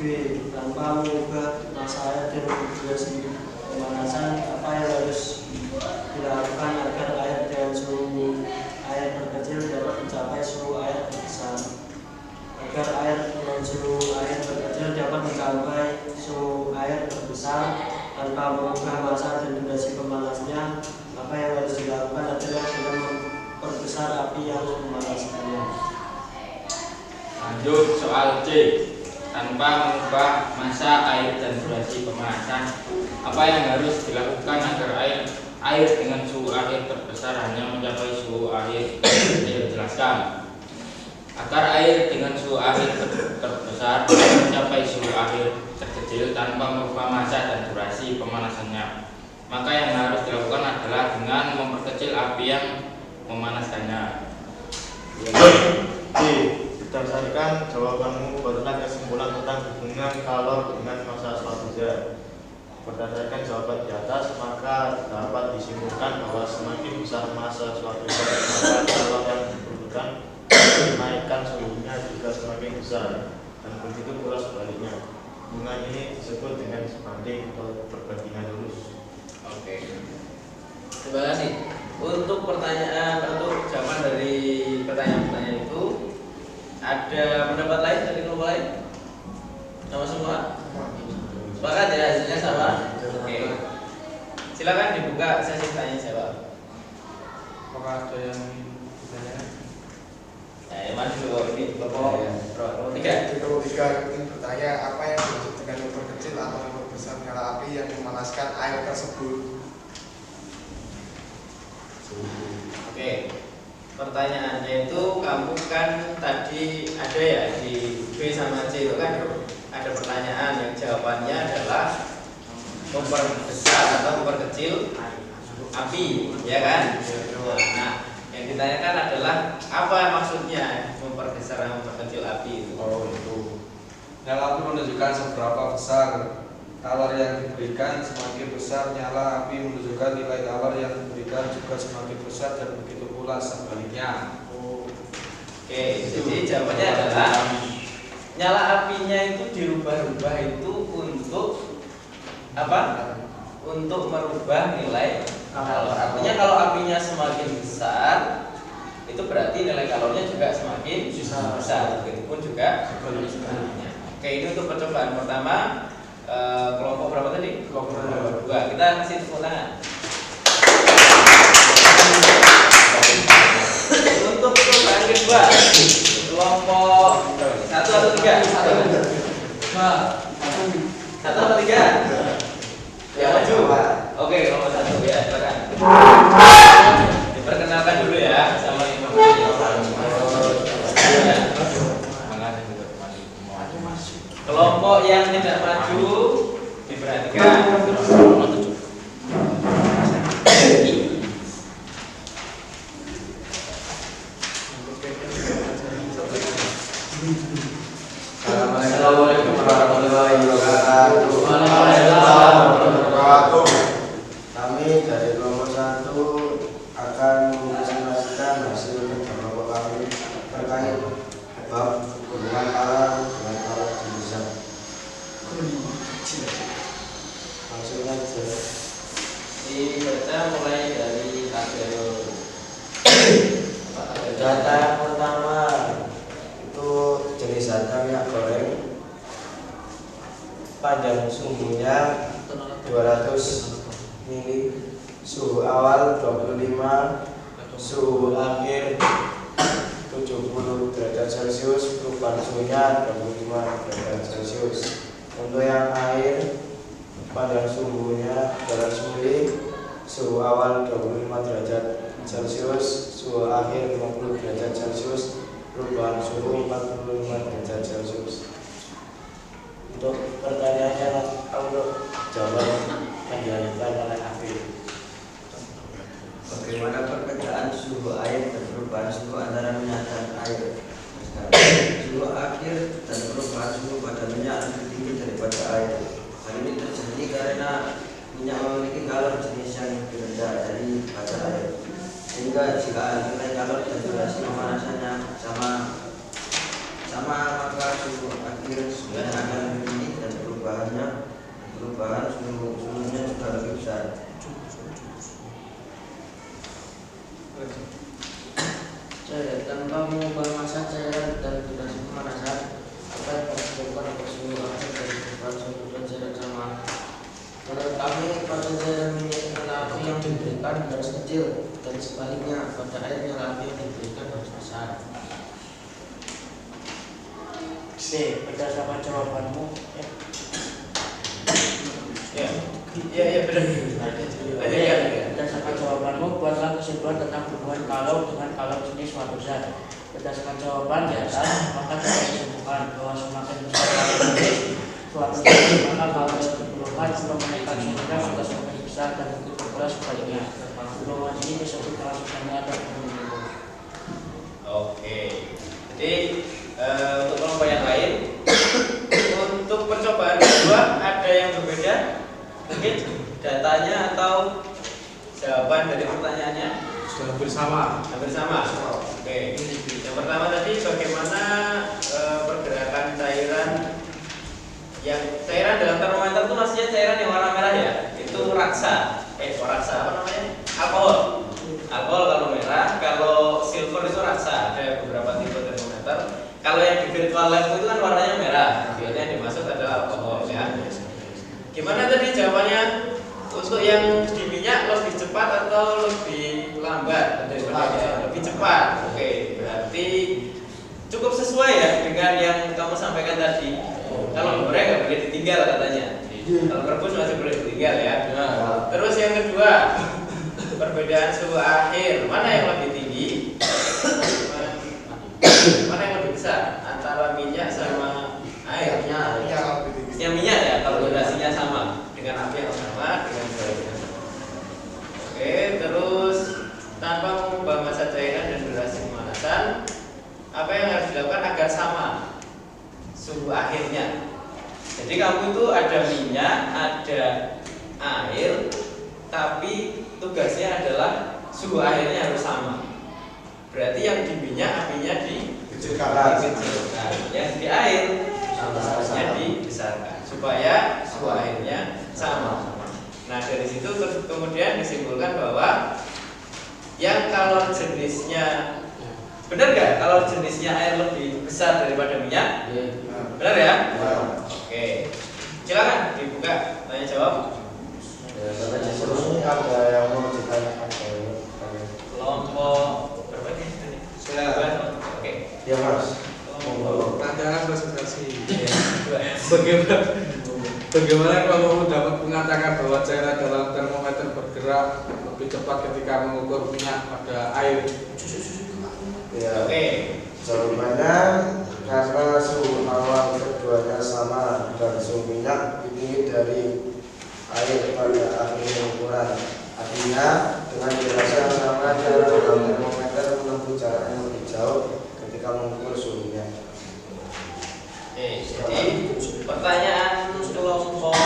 B. Tanpa mengubah massa air dan durasi pemanasan, apa yang harus dilakukan agar air dengan suhu air terkecil dapat mencapai suhu air terbesar? Agar air dengan suhu air terkecil dapat mencapai suhu air terbesar tanpa mengubah massa dan durasi pemanasnya, apa yang harus dilakukan adalah dengan memperbesar api yang memanaskannya. Lanjut soal C. Tanpa mengubah massa air dan durasi pemanasan, apa yang harus dilakukan agar air dengan suhu akhir terbesar hanya mencapai suhu akhir jelaskan. Agar air dengan suhu akhir terbesar mencapai suhu akhir terkecil tanpa mengubah massa dan durasi pemanasannya, maka yang harus dilakukan adalah dengan memperkecil api yang memanaskannya. D. Berdasarkan jawabanmu, buatlah kesimpulan tentang hubungan kalor dengan massa suatu zat. Berdasarkan jawaban di atas, maka dapat disimpulkan bahwa semakin besar massa suatu zat, maka kalor yang dibutuhkan menaikkan suhunya juga semakin besar, dan begitu pula sebaliknya. Hubungan ini disebut dengan sebanding atau perbandingan lurus. Oke. Terima kasih. Untuk jawaban dari pertanyaan-pertanyaan itu, ada pendapat lain dari kelompok lain? Sama semua? Sepakat ya, hasilnya sama? Oke. Silakan dibuka sesi tanya jawab. Apakah ada yang ditanyakan? Mari dulu ini kelompok 3. Di kelompok 3 ingin bertanya, apa yang dimaksud dengan memperkecil atau memperbesar nyala api yang memanaskan air tersebut? Oke. Pertanyaannya itu, kamu kan tadi ada ya di B sama C itu kan ada pertanyaan yang jawabannya adalah memperbesar atau memperkecil api, ya kan? Nah, yang ditanyakan adalah apa maksudnya memperbesar dan memperkecil api itu? Oh, itu. Nyala api menunjukkan seberapa besar kalor yang diberikan, semakin besar nyala api menunjukkan nilai kalor yang diberikan juga semakin besar, dan begitu pula sebaliknya. Oke, jadi jawabannya adalah nyala apinya itu dirubah-rubah itu untuk apa? Untuk merubah nilai kalor. Artinya kalau apinya semakin besar, itu berarti nilai kalornya juga semakin besar. Begitupun juga sebaliknya. Oke, ini untuk percobaan pertama. Kelompok berapa tadi? Kelompok 2. Kita kasih tepuk tangan. Untuk percobaan kedua, kelompok 1 atau 3? 1 atau 3? Ya maju. Oke, nomor 1 ya, silakan. Diperkenalkan dulu ya sama Imam. Kelompok yang tidak maju diperhatikan. Assalamualaikum warahmatullahi wabarakatuh. Kami dari kelompok 1 akan mempresentasikan hasil kerja kelompok kami terkait bab hubungan alam dengan alat jurusan. Langsung aja. Dibaca mulai dari tabel. Data yang pertama itu jenis zat minyak goreng, panjang sumbunya 200 mili, suhu awal 25, suhu akhir 70 derajat Celcius, perubahan suhunya 25 derajat Celcius. Untuk yang air, panjang sumbunya 200 mili, suhu awal 25 derajat Celcius, suhu akhir 50 derajat Celcius, perubahan suhu 45 derajat Celcius. Untuk pertanyaannya, untuk jawaban dilanjutkan oleh Afif. Bagaimana perbedaan suhu air dan perubahan suhu antara minyak dan air? Suhu akhir dan perubahan suhu pada minyak lebih tinggi daripada air. Hal ini terjadi karena minyak memiliki kalor jenis yang lebih rendah daripada air. Sehingga jika nilai kalor dan durasi pemanasannya sama, maka suhu akhir sebenarnya akan lebih tinggi dan perubahan suhunya juga lebih besar. Tanpa mengubah massa cairan dan durasi pemanasan, akan terjadi suhu akhir dan perubahan suhu cairan sama. Menurut kami, pada cairan minyak nyala api yang diberikan harus kecil, dan sebaliknya pada air nyala api yang diberikan harus besar. C. Berdasarkan jawabanmu. Ya benar. Berdasarkan jawabanmu, buatlah kesimpulan tentang hubungan kalor dengan kalor jenis suatu zat. Berdasarkan jawaban di atas, maka dapat disimpulkan bahwa semakin besar kalor jenis suatu zat, maka kalor yang diperlukan untuk menaikkan suhunya juga semakin besar, dan begitu pula sebaliknya. Hubungan ini disebut transisional atau hubungan. Oke. Jadi untuk kelompok yang lain, untuk percobaan kedua ada yang berbeda, mungkin datanya atau jawaban dari pertanyaannya Sudah hampir sama. hampir sama. Oke. Yang pertama tadi bagaimana pergerakan cairan dalam termometer itu maksudnya cairan yang warna merah ya? Itu raksa. Apa namanya? Alkohol. Alkohol kalau merah, kalau silver itu raksa. Ada beberapa tipe termometer. Kalau yang di virtual lab itu kan warnanya merah. Berarti yang dimaksud adalah alkohol ya. Gimana tadi jawabannya? Untuk yang di minyak lebih cepat atau lebih lambat daripada lebih cepat? Oke, berarti cukup sesuai ya dengan yang kamu sampaikan tadi. Kalau goreng nggak boleh ditinggal katanya. Kalau rebus masih boleh ditinggal ya. Terus yang kedua, perbedaan suhu akhir, mana yang lebih tinggi? Mana yang lebih besar antara minyak sama air? Yang minyak ya, kalau durasinya sama dengan api yang sama, dengan durasi yang sama. Oke, terus tanpa mengubah massa cairan dan durasi pemanasan, apa yang harus dilakukan agar sama suhu akhirnya? Jadi kamu itu ada minyak, ada air, tapi tugasnya adalah suhu akhirnya harus sama. Berarti yang di minyak apinya dikecilkan, yang di air apinya dibesarkan supaya suhu akhirnya sama. Nah dari situ kemudian disimpulkan bahwa yang kalor jenisnya, benar nggak kalau jenisnya air lebih besar daripada minyak? Benar ya? Oke, silakan dibuka tanya jawab. Ini ada yang mau ditanyakan Kelompok berapa nih? Oke. Ya Mas. Pertanyaan presentasi. Bagaimana Bagaimana kalau dapat mengatakan bahwa cairan dalam termometer bergerak lebih cepat ketika mengukur minyak pada air? Ya, Oke. jawabannya karena suhu awal keduanya sama dan suhu minyak ini dari air pada akhir pengukuran. Artinya dengan durasi yang sama cara dalam termometer menempuh jarak yang lebih jauh ketika mengukur suhunya. Oke, jadi pertanyaan kelompok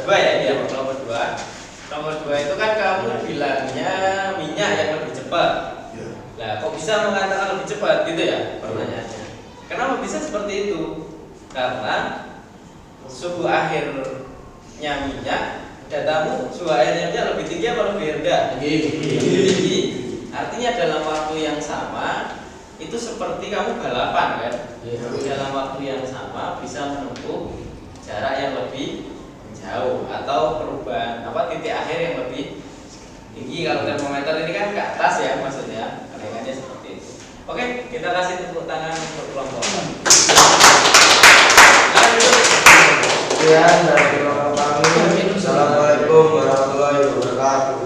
dua ya, iya kelompok dua. Kelompok dua itu kan kamu bilangnya minyak yang lebih cepat. Nah, kok bisa mengatakan lebih cepat gitu ya pertanyaannya? Kenapa bisa seperti itu? Karena suhu akhirnya minyak, datamu suhu akhirnya minyak lebih tinggi atau lebih rendah? Tinggi. Artinya dalam waktu yang sama itu seperti kamu balapan kan? Dalam waktu yang sama bisa menempuh jarak yang lebih jauh atau perubahan titik akhir yang lebih tinggi. Kalau termometer ini kan ke atas ya maksudnya, kenaikannya seperti itu. Oke, kita kasih tepuk tangan untuk kelompok. Sekian dari kelompok kami. Assalamualaikum warahmatullahi wabarakatuh.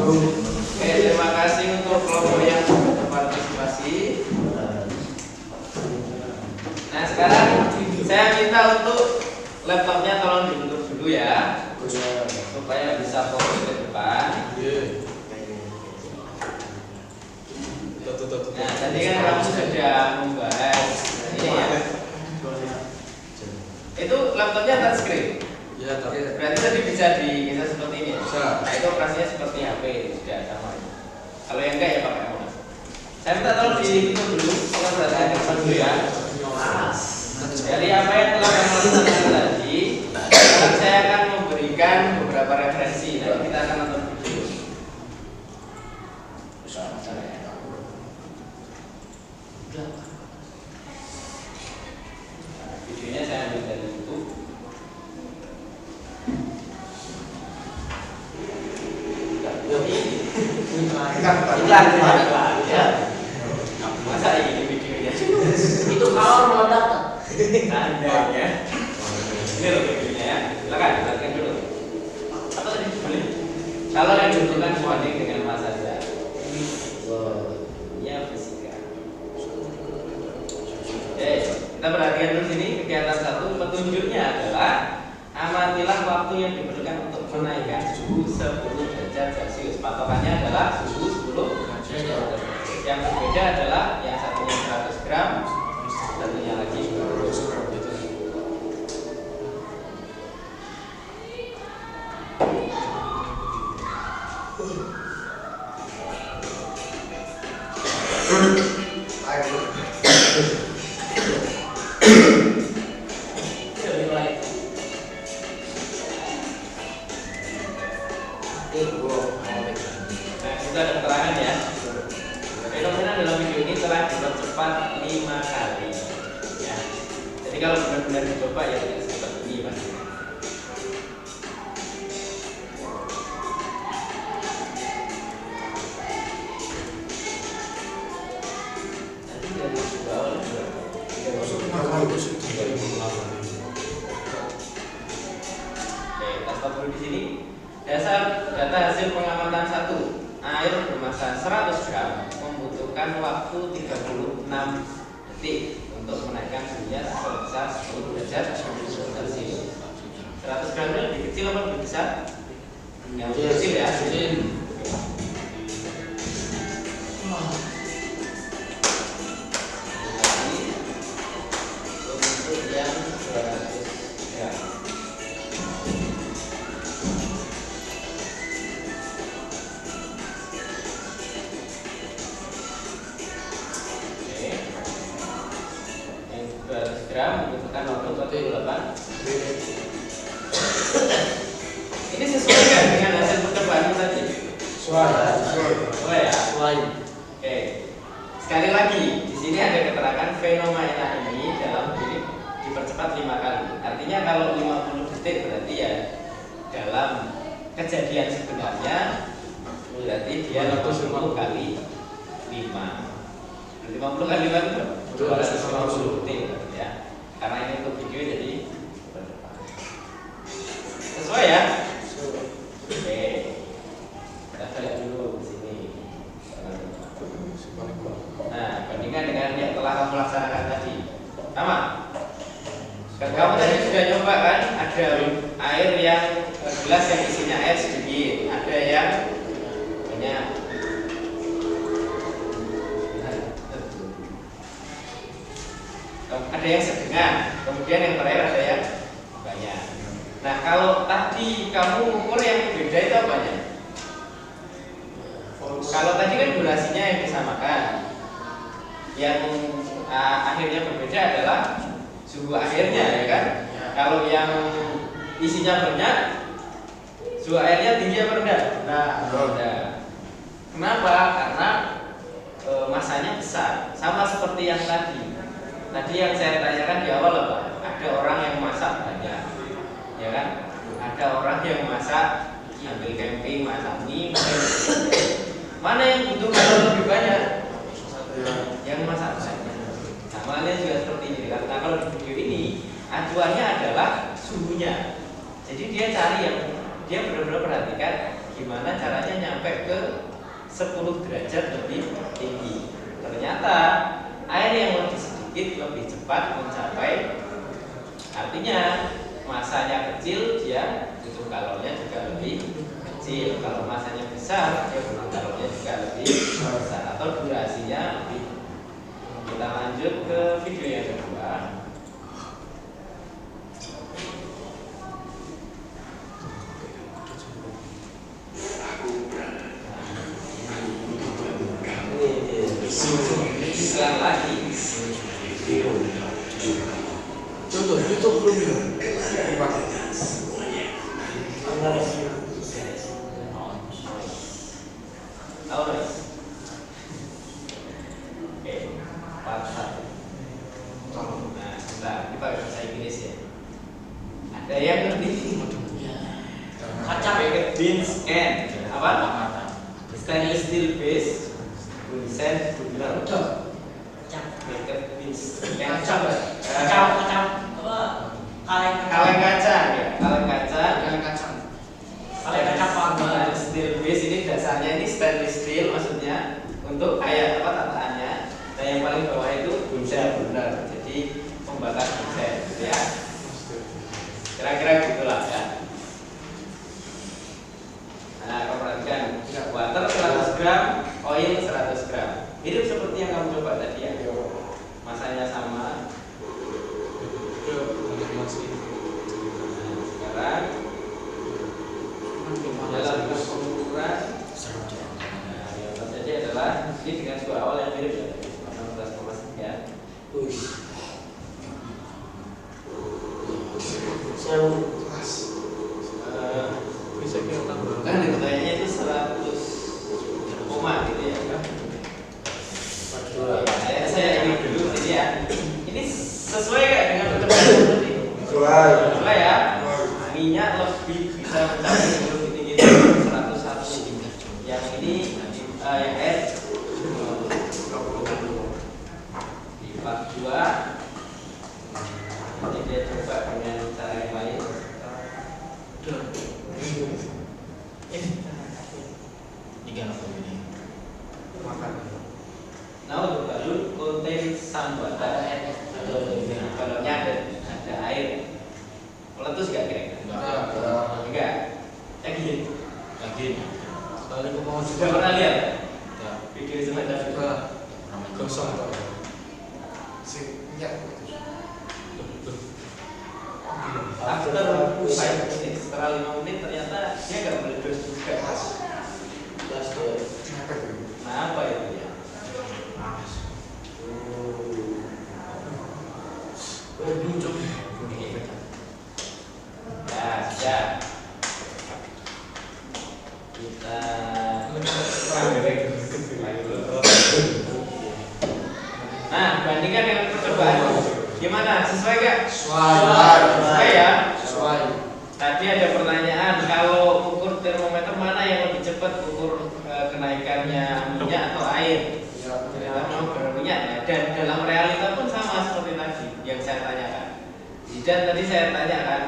Oke, terima kasih untuk kelompok yang berpartisipasi. Nah, sekarang saya minta untuk laptopnya tolong diundur dulu ya, supaya bisa fokus ke depan. Nah, tadi kan kamu sudah membahas ini ya. Itu laptopnya touchscreen. Ya, tapi Berarti tadi bisa digeser seperti ini. Bisa. Nah, itu operasinya seperti HP, sudah sama. Kalau yang enggak ya pakai mouse. Saya minta tolong ditutup dulu, kalau berarti depan dulu ya. Dari apa yang telah kamu lakukan tadi, saya akan memberikan beberapa referensi. Nanti kita akan nonton video. Videonya saya ambil dari YouTube. Iklan ya. Masa ini videonya? Itu kalau meledak. Anda ya. Ini loh videonya ya. Silakan dilakukan dulu. Atau tadi balik. Kalau yang dulu kan sebanding dengan Mas Azhar. Ya fisika. Oke, kita perhatikan dulu sini kegiatan satu. Petunjuknya adalah amatilah waktu yang diperlukan untuk menaikkan suhu 10 derajat Celcius. Patokannya adalah suhu 10 derajat Celcius. Yang berbeda adalah yang satunya 100 gram, satunya lagi 200 gram. Nah, kita ada keterangan ya. Fenomena dalam video ini telah dipercepat 5 kali. Ya. Jadi kalau benar-benar dicoba ya tidak seperti ini mas. Nanti dari bawah Oke, kita stop dulu di sini. Dasar data hasil pengamatan 1. Air bermassa 100 gram membutuhkan waktu 36 detik untuk menaikkan suhunya sebesar 10 derajat Celcius. 100 gram lebih kecil atau lebih besar? Yang lebih kecil ya. Untuk yang 200 gram. Gram membutuhkan waktu 48 menit. Ini sesuai kan dengan hasil percobaan tadi? Sesuai ya? Oke. Sekali lagi, di sini ada keterangan fenomena ini dalam diri dipercepat 5 kali. Artinya kalau 50 detik berarti ya dalam kejadian sebenarnya berarti dia 50 kali 5. 50 kali 5 itu 250 T ya. Karena ini untuk video jadi sesuai ya. Oke, kita balik dulu ke sini. Nah, bandingkan dengan yang telah kamu laksanakan tadi, sama. Kamu tadi sudah nyoba kan? Ada air yang gelas yang isinya air sedikit, ada yang banyak. Ada yang sedang, kemudian yang terakhir ada yang banyak. Nah, kalau tadi kamu ukur yang beda itu apanya? Kalau tadi kan durasinya yang disamakan, yang akhirnya berbeda adalah suhu akhirnya, ya kan? Kalau yang isinya banyak, suhu airnya tinggi apa rendah? Rendah. Kenapa? Karena masanya besar, sama seperti yang tadi. Tadi yang saya tanyakan di awal apa? Ada orang yang masak banyak, ya kan? Ada orang yang masak ambil camping, masak mie, mana yang butuh kalori lebih banyak? Yang masak banyak. Sama halnya juga seperti ini. Karena kalau di video ini acuannya adalah suhunya. Jadi dia cari yang dia benar-benar perhatikan gimana caranya nyampe ke 10 derajat lebih tinggi. Ternyata air yang lebih sedikit lebih cepat mencapai, artinya masanya kecil dia butuh kalorinya juga lebih kecil. Kalau masanya besar dia butuh kalorinya juga lebih besar atau durasinya lebih. Kita lanjut ke video yang kedua. Sekali lagi Contoh YouTube belum ya? tahu guys? Oke, part 1. Nah, sebentar, kita bahasa Inggris ya. Ada yang lebih Kacang. baked beans and apa? Stainless steel base sand tubular. Baked beans and Kacang apa? Kaleng kaleng kacang apa? steel base ini dasarnya ini stainless steel, maksudnya untuk kayak apa tataannya. Dan yang paling bawah itu bunsen benar, jadi pembakar bunsen gitu ya. Kira-kira gitulah ya. Nah, kamu perhatikan water 100 gram, oil 100 gram. Mirip seperti yang kamu coba tadi ya. Masanya sama. Sekarang dalam pengukuran yang terjadi adalah ini dengan suhu awal yang mirip ya, 18,3. Bisa kita tambah. Kan kayaknya itu 100 koma gitu ya kan? Saya ini dulu jadi ya. Ini sesuai gak dengan percobaan tadi? Sesuai ya. Minyak lebih bisa mencapai lebih tinggi dari 101. Yang ini yang air di part 2. Nanti dia coba dengan cara yang lain. Now the balloon contains some water. Balonnya ada air. Meletus gak kira-kira? Enggak. Yakin. Sudah pernah lihat? Video semacam itu. Gosong toh. After 5 menit, setelah 5 menit ternyata dia nggak meletus juga. Nah, apa itu ya? Ya, sudah. Kita nah, bandingkan dengan percobaan. Gimana? Sesuai gak? Sesuai ya? Sesuai. Tadi ada pertanyaan, kalau ukur termometer mana yang lebih cepat ukur kenaikannya minyak atau air? Ternyata memang minyak dan dalam realita pun sama seperti tadi yang saya tanyakan. Zidan tadi saya tanyakan,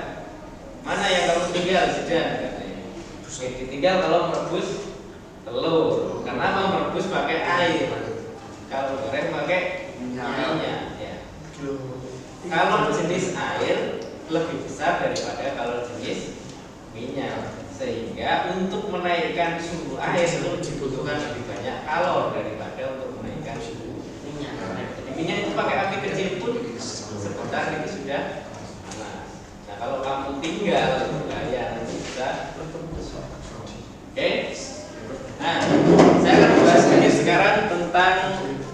mana yang kamu tinggal Zidan? Katanya. Oke, ditinggal kalau merebus telur, karena mau merebus pakai air. Kalau goreng pakai minyak. Ya. Kalau jenis air lebih besar daripada kalau jenis minyak, sehingga untuk menaikkan suhu air itu dibutuhkan lebih banyak kalor daripada untuk menaikkan suhu minyak. Jadi minyak itu pakai api kecil pun sebentar itu sudah panas. Nah kalau kamu tinggal ya nanti bisa. Oke. Nah saya akan bahas sedikit sekarang tentang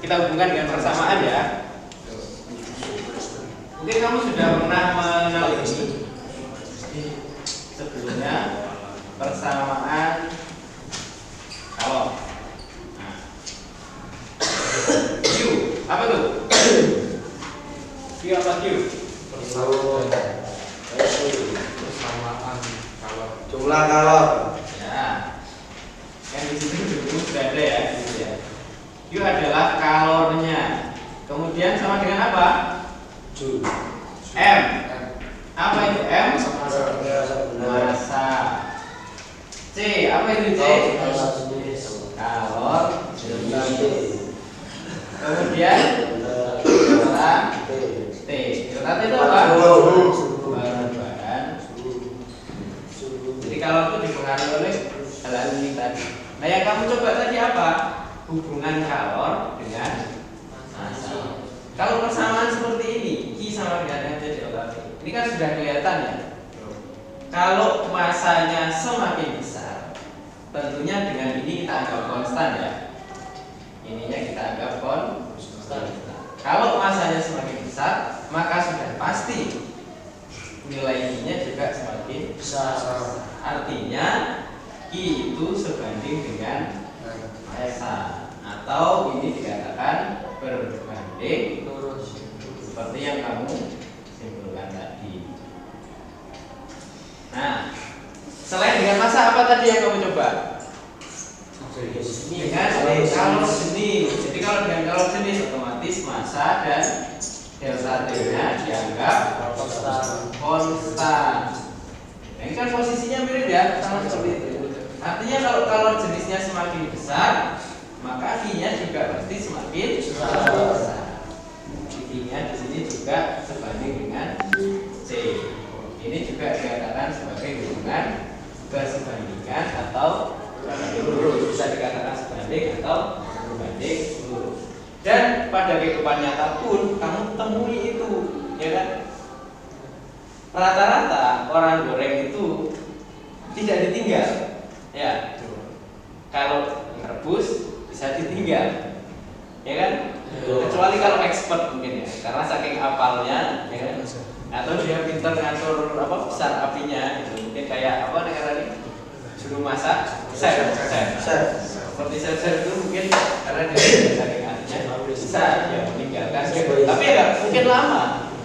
kita hubungkan dengan persamaan ya. Mungkin kamu sudah pernah meneliti sebelumnya persamaan kalor. Nah. Q, apa tuh? Q apa Q? Persamaan kalor. Jumlah kalor. Ya. Yang di sini dulu sudah ada ya, gitu ya. Q adalah kalornya. Kemudian sama dengan apa? M. Apa itu M? Massa. C. Apa itu C? Kalor jenis. Kemudian delta T. Delta T itu apa? Bahan bahan. Jadi kalor itu dipengaruhi oleh hal ini tadi. Nah yang kamu coba tadi apa? Hubungan kalor dengan massa. Kalau persamaan seperti ini, Q sama dengan MC delta T. Ini kan sudah kelihatan ya. Kalau massanya semakin besar, tentunya dengan ini kita anggap konstan ya. Ininya kita anggap konstan. Kalau massanya semakin besar, maka sudah pasti nilai I-nya juga semakin besar. Artinya Q itu sebanding dengan massa, atau ini dikatakan berbanding lurus seperti yang kamu simpulkan tadi. Nah, selain dengan massa apa tadi yang kamu coba? Dengan kalor jenis. Jadi kalau dengan kalor jenis otomatis massa dan delta T-nya dianggap konstan. Nah, ini kan posisinya mirip ya, sama seperti itu. Artinya kalau kalor jenisnya semakin besar, maka I-nya juga pasti semakin besar. I-nya di sini juga sebanding dengan C. Ini juga dikatakan sebagai hubungan keserbandingan atau berbanding lurus. Bisa dikatakan sebanding atau berbanding lurus. Dan pada kehidupan nyata pun kamu temui itu, ya kan? Rata-rata orang goreng itu tidak ditinggal, ya. Kalau rebus bisa ditinggal, ya kan? Kecuali kalau expert mungkin ya, karena saking apalnya, ya kan? Atau dia pintar ngatur apa besar apinya, gitu. Mungkin kayak apa namanya juru masak, chef. Seperti chef itu mungkin karena dia saking ahlinya bisa ya meninggalkan. Tapi ya mungkin lama,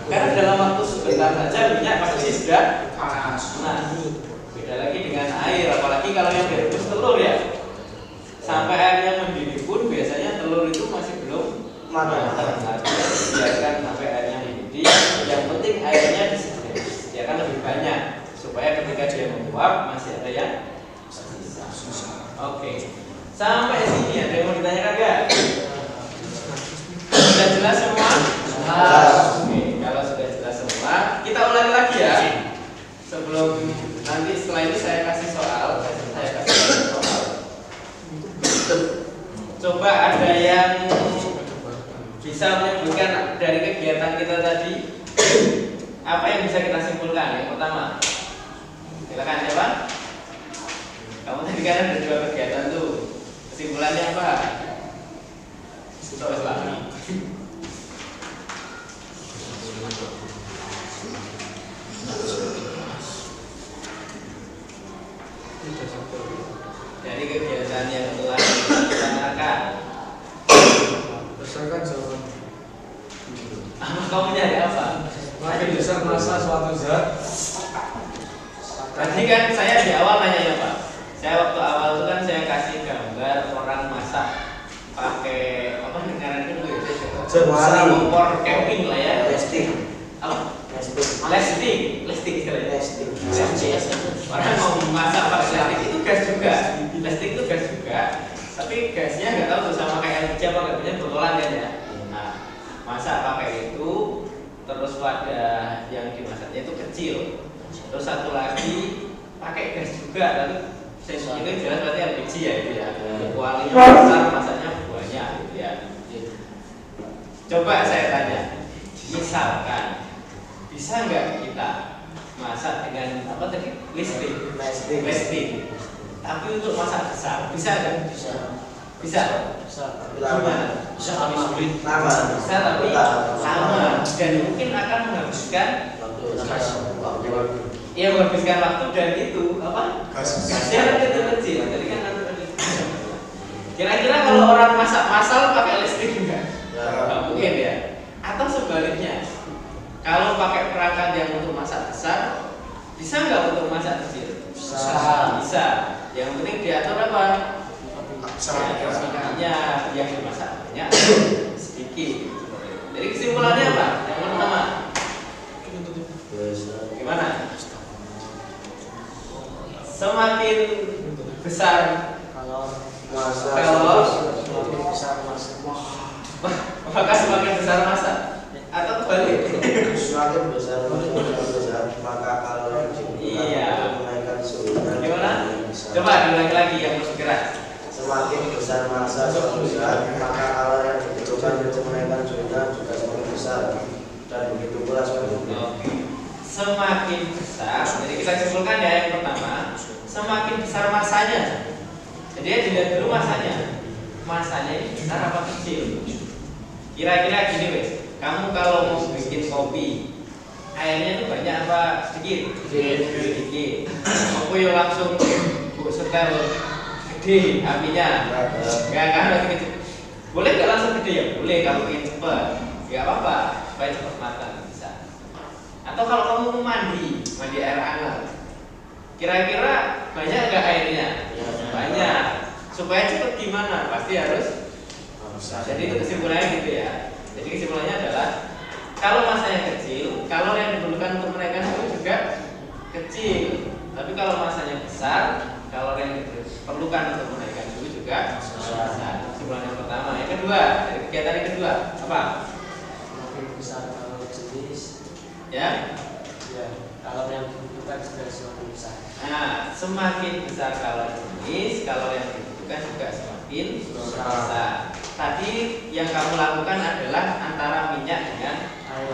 karena dalam waktu sebentar saja minyak pasti sudah panas. Nah, beda lagi dengan air, apalagi kalau yang direbus telur ya. Sampai airnya mendidih pun biasanya telur itu masih belum matang. Biarkan sampai airnya mendidih. Yang penting airnya disediakan lebih banyak supaya ketika dia menguap masih ada yang sisa. Oke. Sampai sini ada yang mau ditanyakan nggak? Sudah jelas semua? Oke. Kalau sudah jelas semua, kita ulangi lagi ya. Sebelum nanti setelah ini saya kasih soal. Coba ada yang bisa menyebutkan dari kegiatan kita tadi apa yang bisa kita simpulkan? Yang pertama, silakan siapa? Kamu tadi kan ada 2 kegiatan tuh. Kesimpulannya apa? Coba lagi. Dari kegiatan yang telah dilaksanakan, Berdasarkan jawaban. kamu nyari apa? Makin besar massa suatu zat. Tadi kan saya di awal nanya Pak. Saya waktu awal itu kan saya kasih gambar orang masak pakai apa namanya itu ya? kompor camping lah ya. Nesting. Apa? Nesting. Lesting istilahnya. Nesting. Orang mau masak pakai lesting itu gas juga. Lesting itu gas juga. Tapi gasnya nggak tahu tuh sama kayak LPG apa nggak, punya botolan kan ya. Nah, masak pakai itu, terus wadah yang dimasaknya itu kecil. Terus satu lagi pakai gas juga, tapi saya itu jelas berarti LPG ya itu ya. Kualinya besar, masaknya banyak gitu ya. Coba saya tanya, misalkan bisa nggak kita masak dengan apa tadi? Listing. Tapi untuk masak besar bisa nggak? Bisa. Gimana? Bisa kami sulit. Bisa tapi lama dan mungkin akan menghabiskan Iya, menghabiskan waktu dan itu apa? Gasnya kan kecil-kecil. Jadi kan kira-kira kalau orang masak masal pakai listrik enggak? Nggak mungkin ya. Atau sebaliknya, kalau pakai perangkat yang untuk masak besar, bisa nggak untuk masak kecil? Bisa. Yang penting diatur apa? Minyaknya yang dimasak banyak, sedikit. Jadi kesimpulannya apa? Yang pertama, gimana? Semakin besar maka semakin besar masa atau kebalik? Semakin besar maka kalori Iya. menaikkan suhu. Gimana? Coba diulangi lagi yang lebih keras. Semakin besar massa suatu zat, maka kalori yang dibutuhkan untuk menaikkan suhunya juga semakin besar. Dan begitu pula sebaliknya. Oke. Semakin besar, jadi kita simpulkan ya yang pertama, semakin besar masanya. Jadi ya dilihat dulu masanya. Masanya ini besar apa kecil? Kira-kira gini wes, kamu kalau mau bikin kopi, airnya itu banyak apa sedikit? Sedikit. Aku yang langsung setel gede apinya, nggak harus kecil. Boleh nggak langsung gede ya? Boleh kalau ingin cepat, nggak apa-apa, supaya cepat matang bisa. Atau kalau kamu mau mandi air hangat, kira-kira banyak nggak airnya? Banyak. Supaya cepat gimana? Pasti harus. Jadi itu kesimpulannya gitu ya. Jadi kesimpulannya adalah kalau masanya kecil, kalori yang diperlukan untuk menaikkan suhu juga kecil. Tapi kalau masanya besar, kalori yang diperlukan untuk menaikkan suhu juga besar. Kesimpulan yang pertama. Yang kedua, dari kegiatan yang kedua apa? Semakin besar kalori jenis. Ya. Kalori yang dibutuhkan juga semakin besar. Nah, semakin besar kalori jenis, kalori yang dibutuhkan juga semakin besar. Tadi yang kamu lakukan adalah antara minyak dengan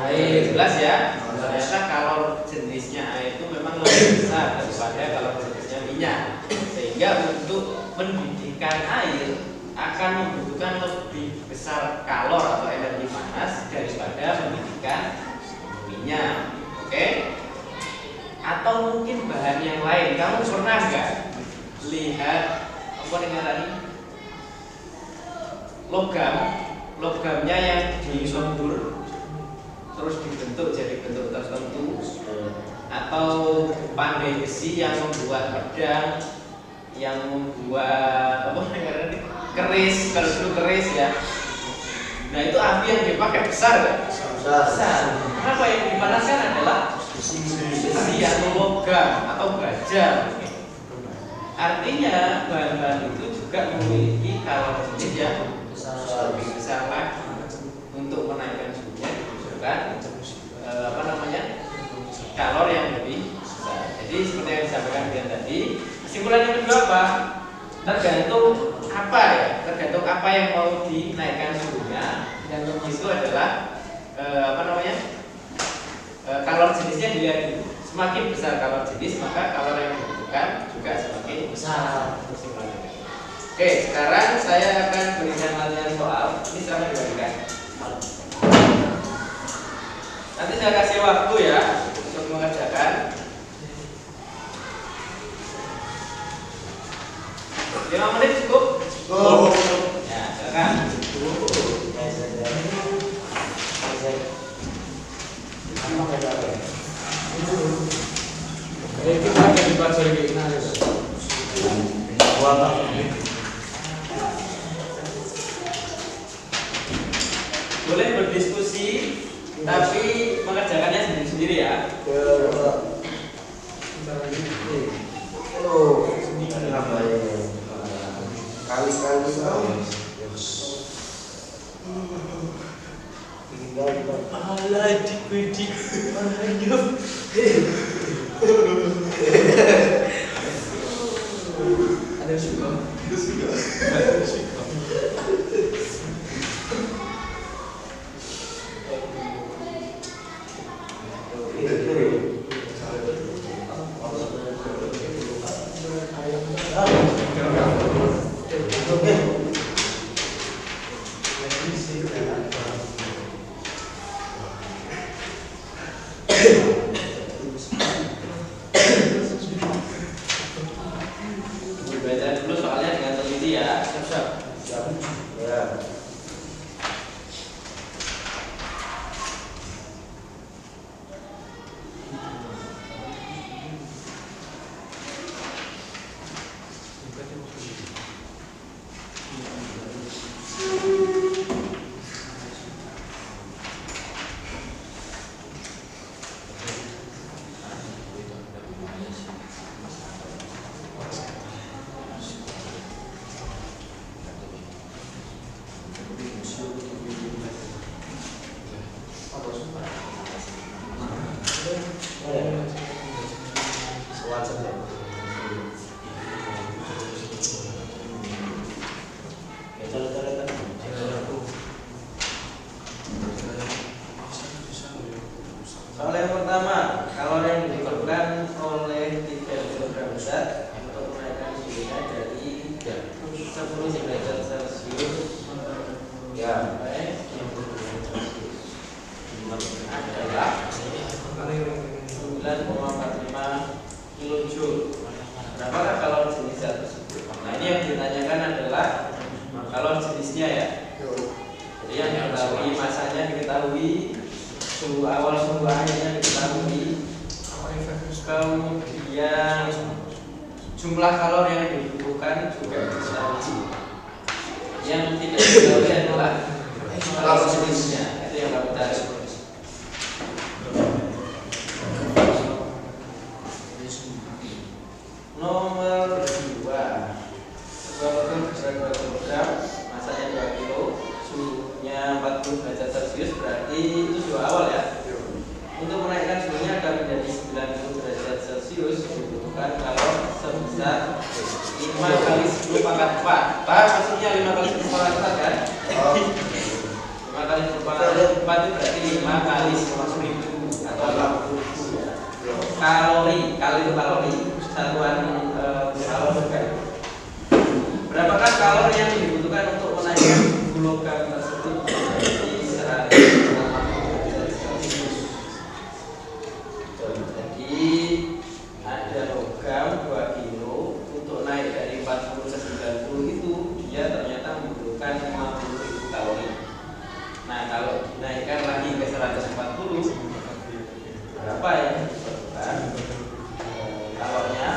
air. Jelas ya? Ternyata kalau jenisnya air itu memang lebih besar daripada kalau jenisnya minyak. Sehingga untuk mendidihkan air akan membutuhkan lebih besar kalor atau energi panas daripada mendidihkan minyak. Oke? Atau mungkin bahan yang lain. Kamu pernah nggak lihat apa dengan tadi? Logamnya yang dilembur terus dibentuk jadi bentuk tertentu, atau pandai besi yang membuat pedang, yang membuat apa namanya keris, kalau dulu keris ya. Nah itu api yang dipakai besar nggak? Besar. Kenapa yang dipanaskan adalah besi atau logam atau baja. Artinya bahan-bahan itu juga memiliki kalori jenis yang lebih besar lagi. Untuk menaikkan suhunya dibutuhkan kalori yang lebih besar. Jadi seperti yang disampaikan Brian tadi, kesimpulan yang kedua apa? Tergantung apa ya? Tergantung apa yang mau dinaikkan suhunya. Dan itu adalah kalori jenisnya dilihat dulu. Semakin besar kalori jenis, maka kalori yang dibutuhkan juga semakin besar. Oke, sekarang saya akan berikan latihan soal. Ini silahkan dibagikan. Nanti saya kasih waktu ya untuk mengerjakan. 5 menit cukup? Cukup. Ya, silakan. Kita ada di pasar kita. boleh berdiskusi tapi mengerjakannya sendiri-sendiri ya. Alah dik-dik ayo. Ada juga. Baca dulu soalnya dengan teliti ya. Siap. Ya. Soal yang pertama, kalori yang diperlukan oleh 3 kg zat untuk menaikkan suhunya dari 10 derajat Celcius sampai 60 adalah 9,45 kilojoule. Berapakah kalori jenis zat tersebut? Nah, ini yang ditanyakan adalah kalori jenisnya ya. Jadi yang diketahui masanya diketahui, suhu awal suhu akhirnya diketahui, kemudian jumlah kalori yang dibutuhkan juga diketahui. Yang tidak diketahui adalah kalori jenisnya, itu yang kami cari. Nomor 2, sebuah logam berberat 2 kg, masanya 2 kg, suhunya 40 derajat Celcius, berarti itu suhu awal ya. Untuk menaikkan suhunya agar menjadi 90 derajat Celcius dibutuhkan kalori sebesar 5 kali 10 pangkat 4. Paham maksudnya 5 kali 10 pangkat 4 kan? 5 kali 10 pangkat 4 itu berarti 5 kali 10.000 atau 50 kalori. Kali itu kalori, satuan kalori kan. Berapakah kalori yang dibutuhkan untuk menaikkan suhu logam tersebut menjadi 180 Celcius? Jadi ada logam 2 kilo, untuk naik dari 40 ke 90 itu dia ternyata membutuhkan 50.000 kalori. Nah, kalau dinaikkan lagi ke 140, berapa yang dibutuhkan kalorinya?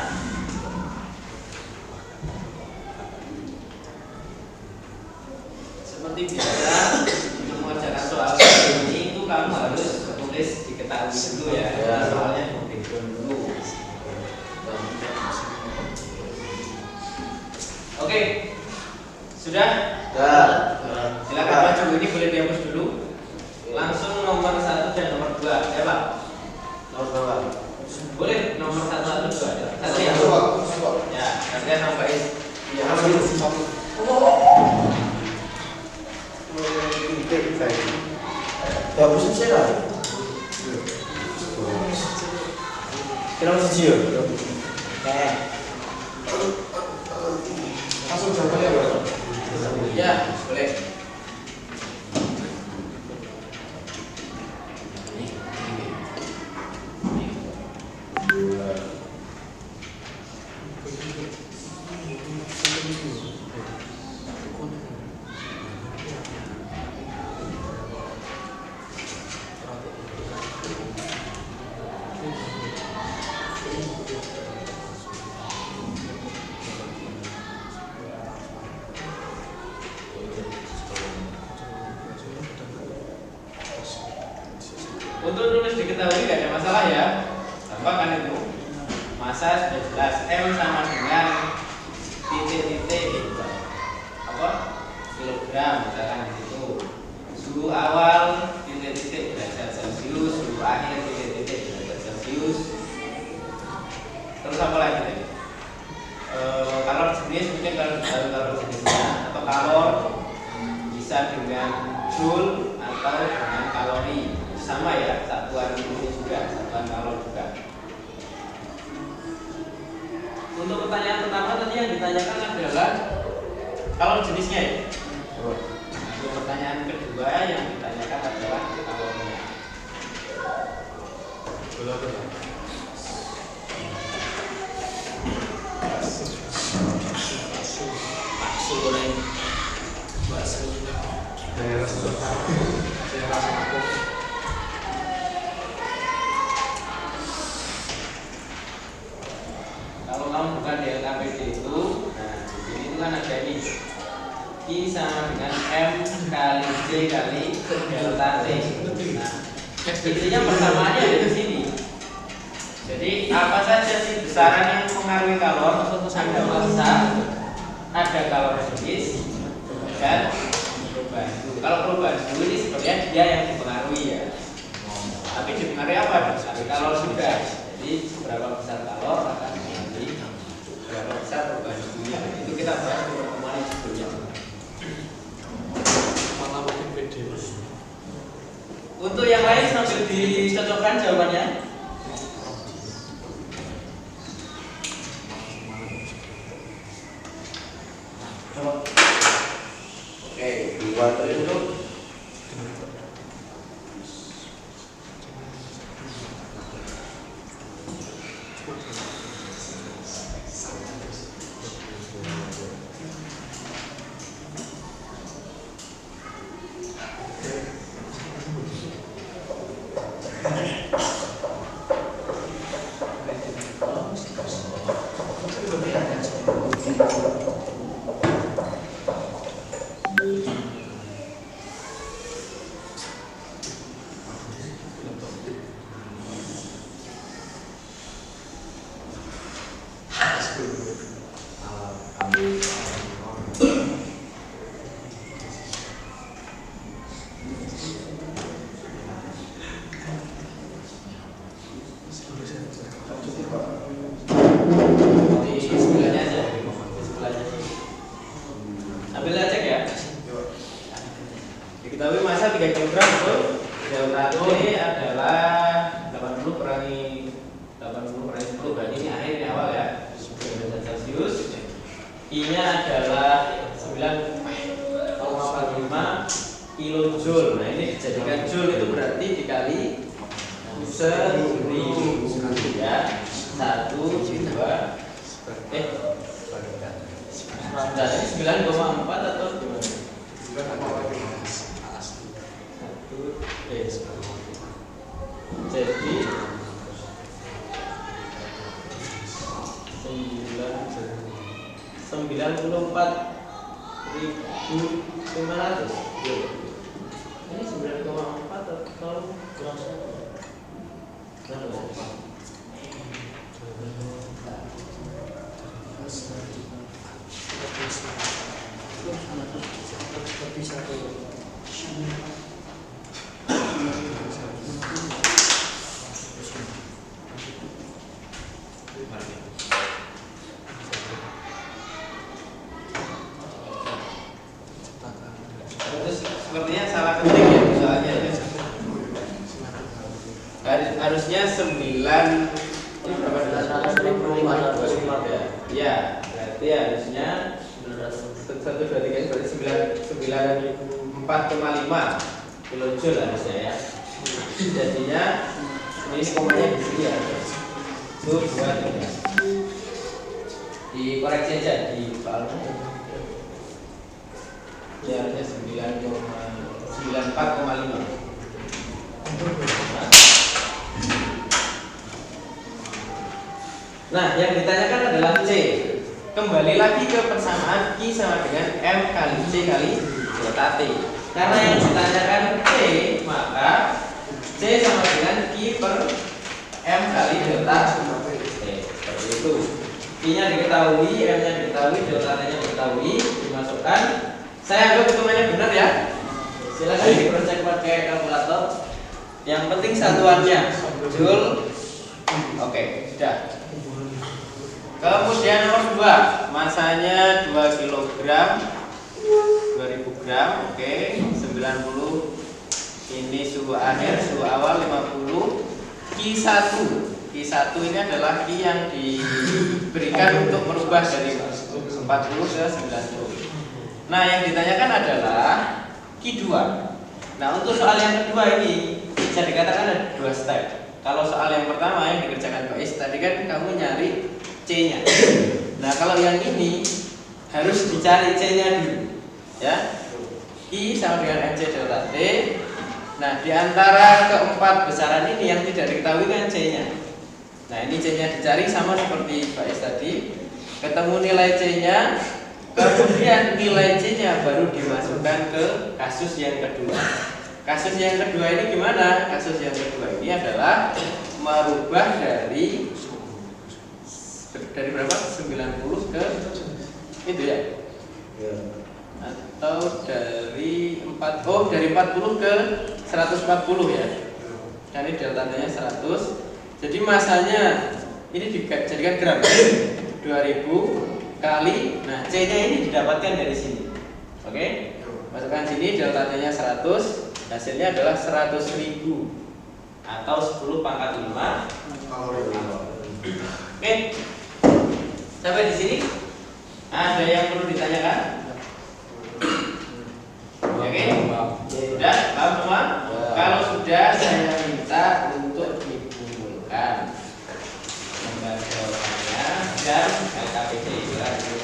Seperti biasa untuk mengerjakan soal seperti ini itu kamu harus tulis diketahui dulu ya, soalnya di background dulu. Oke, sudah? Silakan maju, ini boleh dihapus dulu. Langsung nomor 1 dan nomor 2, ya Pak? Nomor 2. Boleh nomor 1 atau 2 ya? Satu ya? Ya, kalian nambahin. Ya, ya bosan sih lah. Kira sih ya. Langsung jawabannya berapa? Ya, boleh. Untuk nulis diketahui tidak ada masalah ya. Apa kan itu? Massa sudah jelas, M sama dengan titik-titik apa? Kilogram misalkan di situ. Suhu awal titik-titik derajat Celcius, suhu akhir titik-titik derajat Celcius. Terus apa lagi tadi? Kalor jenis mungkin kalor jenisnya, atau kalor bisa dengan joule atau dengan kalori, sama ya, satuan ini juga, satuan kalor juga. Untuk pertanyaan pertama tadi yang ditanyakan adalah kalor jenisnya ya. Untuk pertanyaan kedua yang ditanyakan adalah kalornya. Bakso goreng, bakso. Saya rasa aku. Kalau kamu bukan di LKPD itu, nah di sini itu kan ada ini I sama dengan M kali J kali delta T. Nah, intinya persamaannya ada di sini. Jadi apa saja sih besaran yang mempengaruhi kalor? Ada massa, ada kalor jenis, dan perubahan suhu. Kalau perubahan suhu ini sebenarnya dia yang dipengaruhi ya. Tapi dipengaruhi apa? Dipengaruhi kalor juga. Jadi seberapa besar kalor akan menjadi seberapa besar perubahan suhunya. Itu kita bahas di pertemuan yang sebelumnya. Malah makin pede. Untuk yang lain sambil dicocokkan jawabannya. Oke, buat itu Di sebelahnya aja, di sebelahnya. Ambil aja ya. Diketahui massa 3 kg betul. Delta T adalah 80 kurangi 10, berarti ini akhir ini awal ya. Derajat Celcius. I-nya adalah 9,45 kilojoule. Nah ini dijadikan joule itu berarti dikali 1000 ya. 1, 2, Nah, ini 9,4 atau gimana? Jadi 94.500. Ini 9,4 atau kurang satu? Terus sepertinya salah ketik ya soalnya. Harusnya 9 ini berapa? 925 ya. Berarti harusnya 1, 2, 3 berarti 94,5 kilojoule harusnya ya. Jadinya ini komanya di sini ya. Itu 2, 3. Dikoreksi aja di soalnya. Ya harusnya 94,5. Nah, yang ditanyakan adalah C. Kembali lagi ke persamaan I sama dengan M kali C kali delta T. Karena yang ditanyakan C, maka C C sama dengan Q per M kali delta T. Seperti itu. Q-nya diketahui, M-nya diketahui, delta T-nya diketahui, dimasukkan. Saya anggap hitungannya benar ya. Silakan dicek pakai kalkulator. Yang penting satuannya Joule. Oke, sudah. Kemudian nomor 2, masanya 2 kg, 2000 gram, oke, 90. Ini suhu akhir, suhu awal 50. Q1 ini adalah Q yang diberikan untuk merubah dari 40 ke 90. Nah, yang ditanyakan adalah Q2. Nah, untuk soal yang kedua ini bisa dikatakan ada 2 step. Kalau soal yang pertama yang dikerjakan Pak Is, tadi kan kamu nyari C-nya. Nah, kalau yang ini harus dicari C-nya dulu. Ya. Q sama dengan MC delta T. Nah, di antara keempat besaran ini yang tidak diketahui kan C-nya. Nah, ini C-nya dicari sama seperti Pak Is tadi. Ketemu nilai C-nya, kemudian nilai C-nya baru dimasukkan ke kasus yang kedua. Kasus yang kedua ini gimana? Kasus yang kedua ini adalah merubah dari berapa? 90 ke itu ya? Atau dari 40 ke 140 ya. Dan ini delta T-nya 100. Jadi masanya ini dijadikan gram. 2000 kali, nah C-nya ini didapatkan dari sini. Oke? Masukkan sini delta T-nya 100. Hasilnya adalah 100.000 atau 10 pangkat 5 kalori. Oke. Sampai di sini ada yang perlu ditanyakan? Oke. Sudah, paham semua? Kalau sudah, saya minta untuk dikumpulkan gambar jawabannya dan LKPD silakan dulu.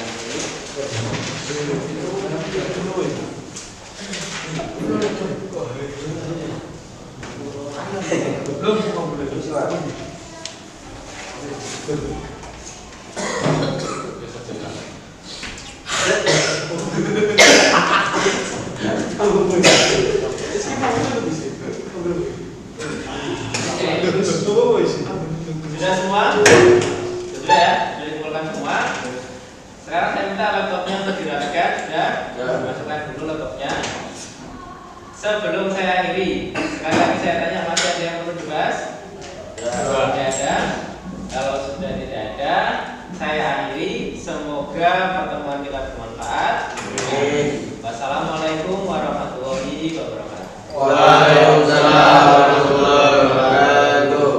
Sudah semua? Sudah ya? Sudah dikumpulkan semua? Sekarang saya minta laptopnya untuk dirapikan. Sudah? Masukkan dulu laptopnya. Sebelum saya akhiri, sekali lagi saya tanya, masih ada yang perlu dibahas? Tidak ada. Kalau sudah tidak ada, saya akhiri. Semoga pertemuan kita bermanfaat. Wassalamualaikum warahmatullahi wabarakatuh.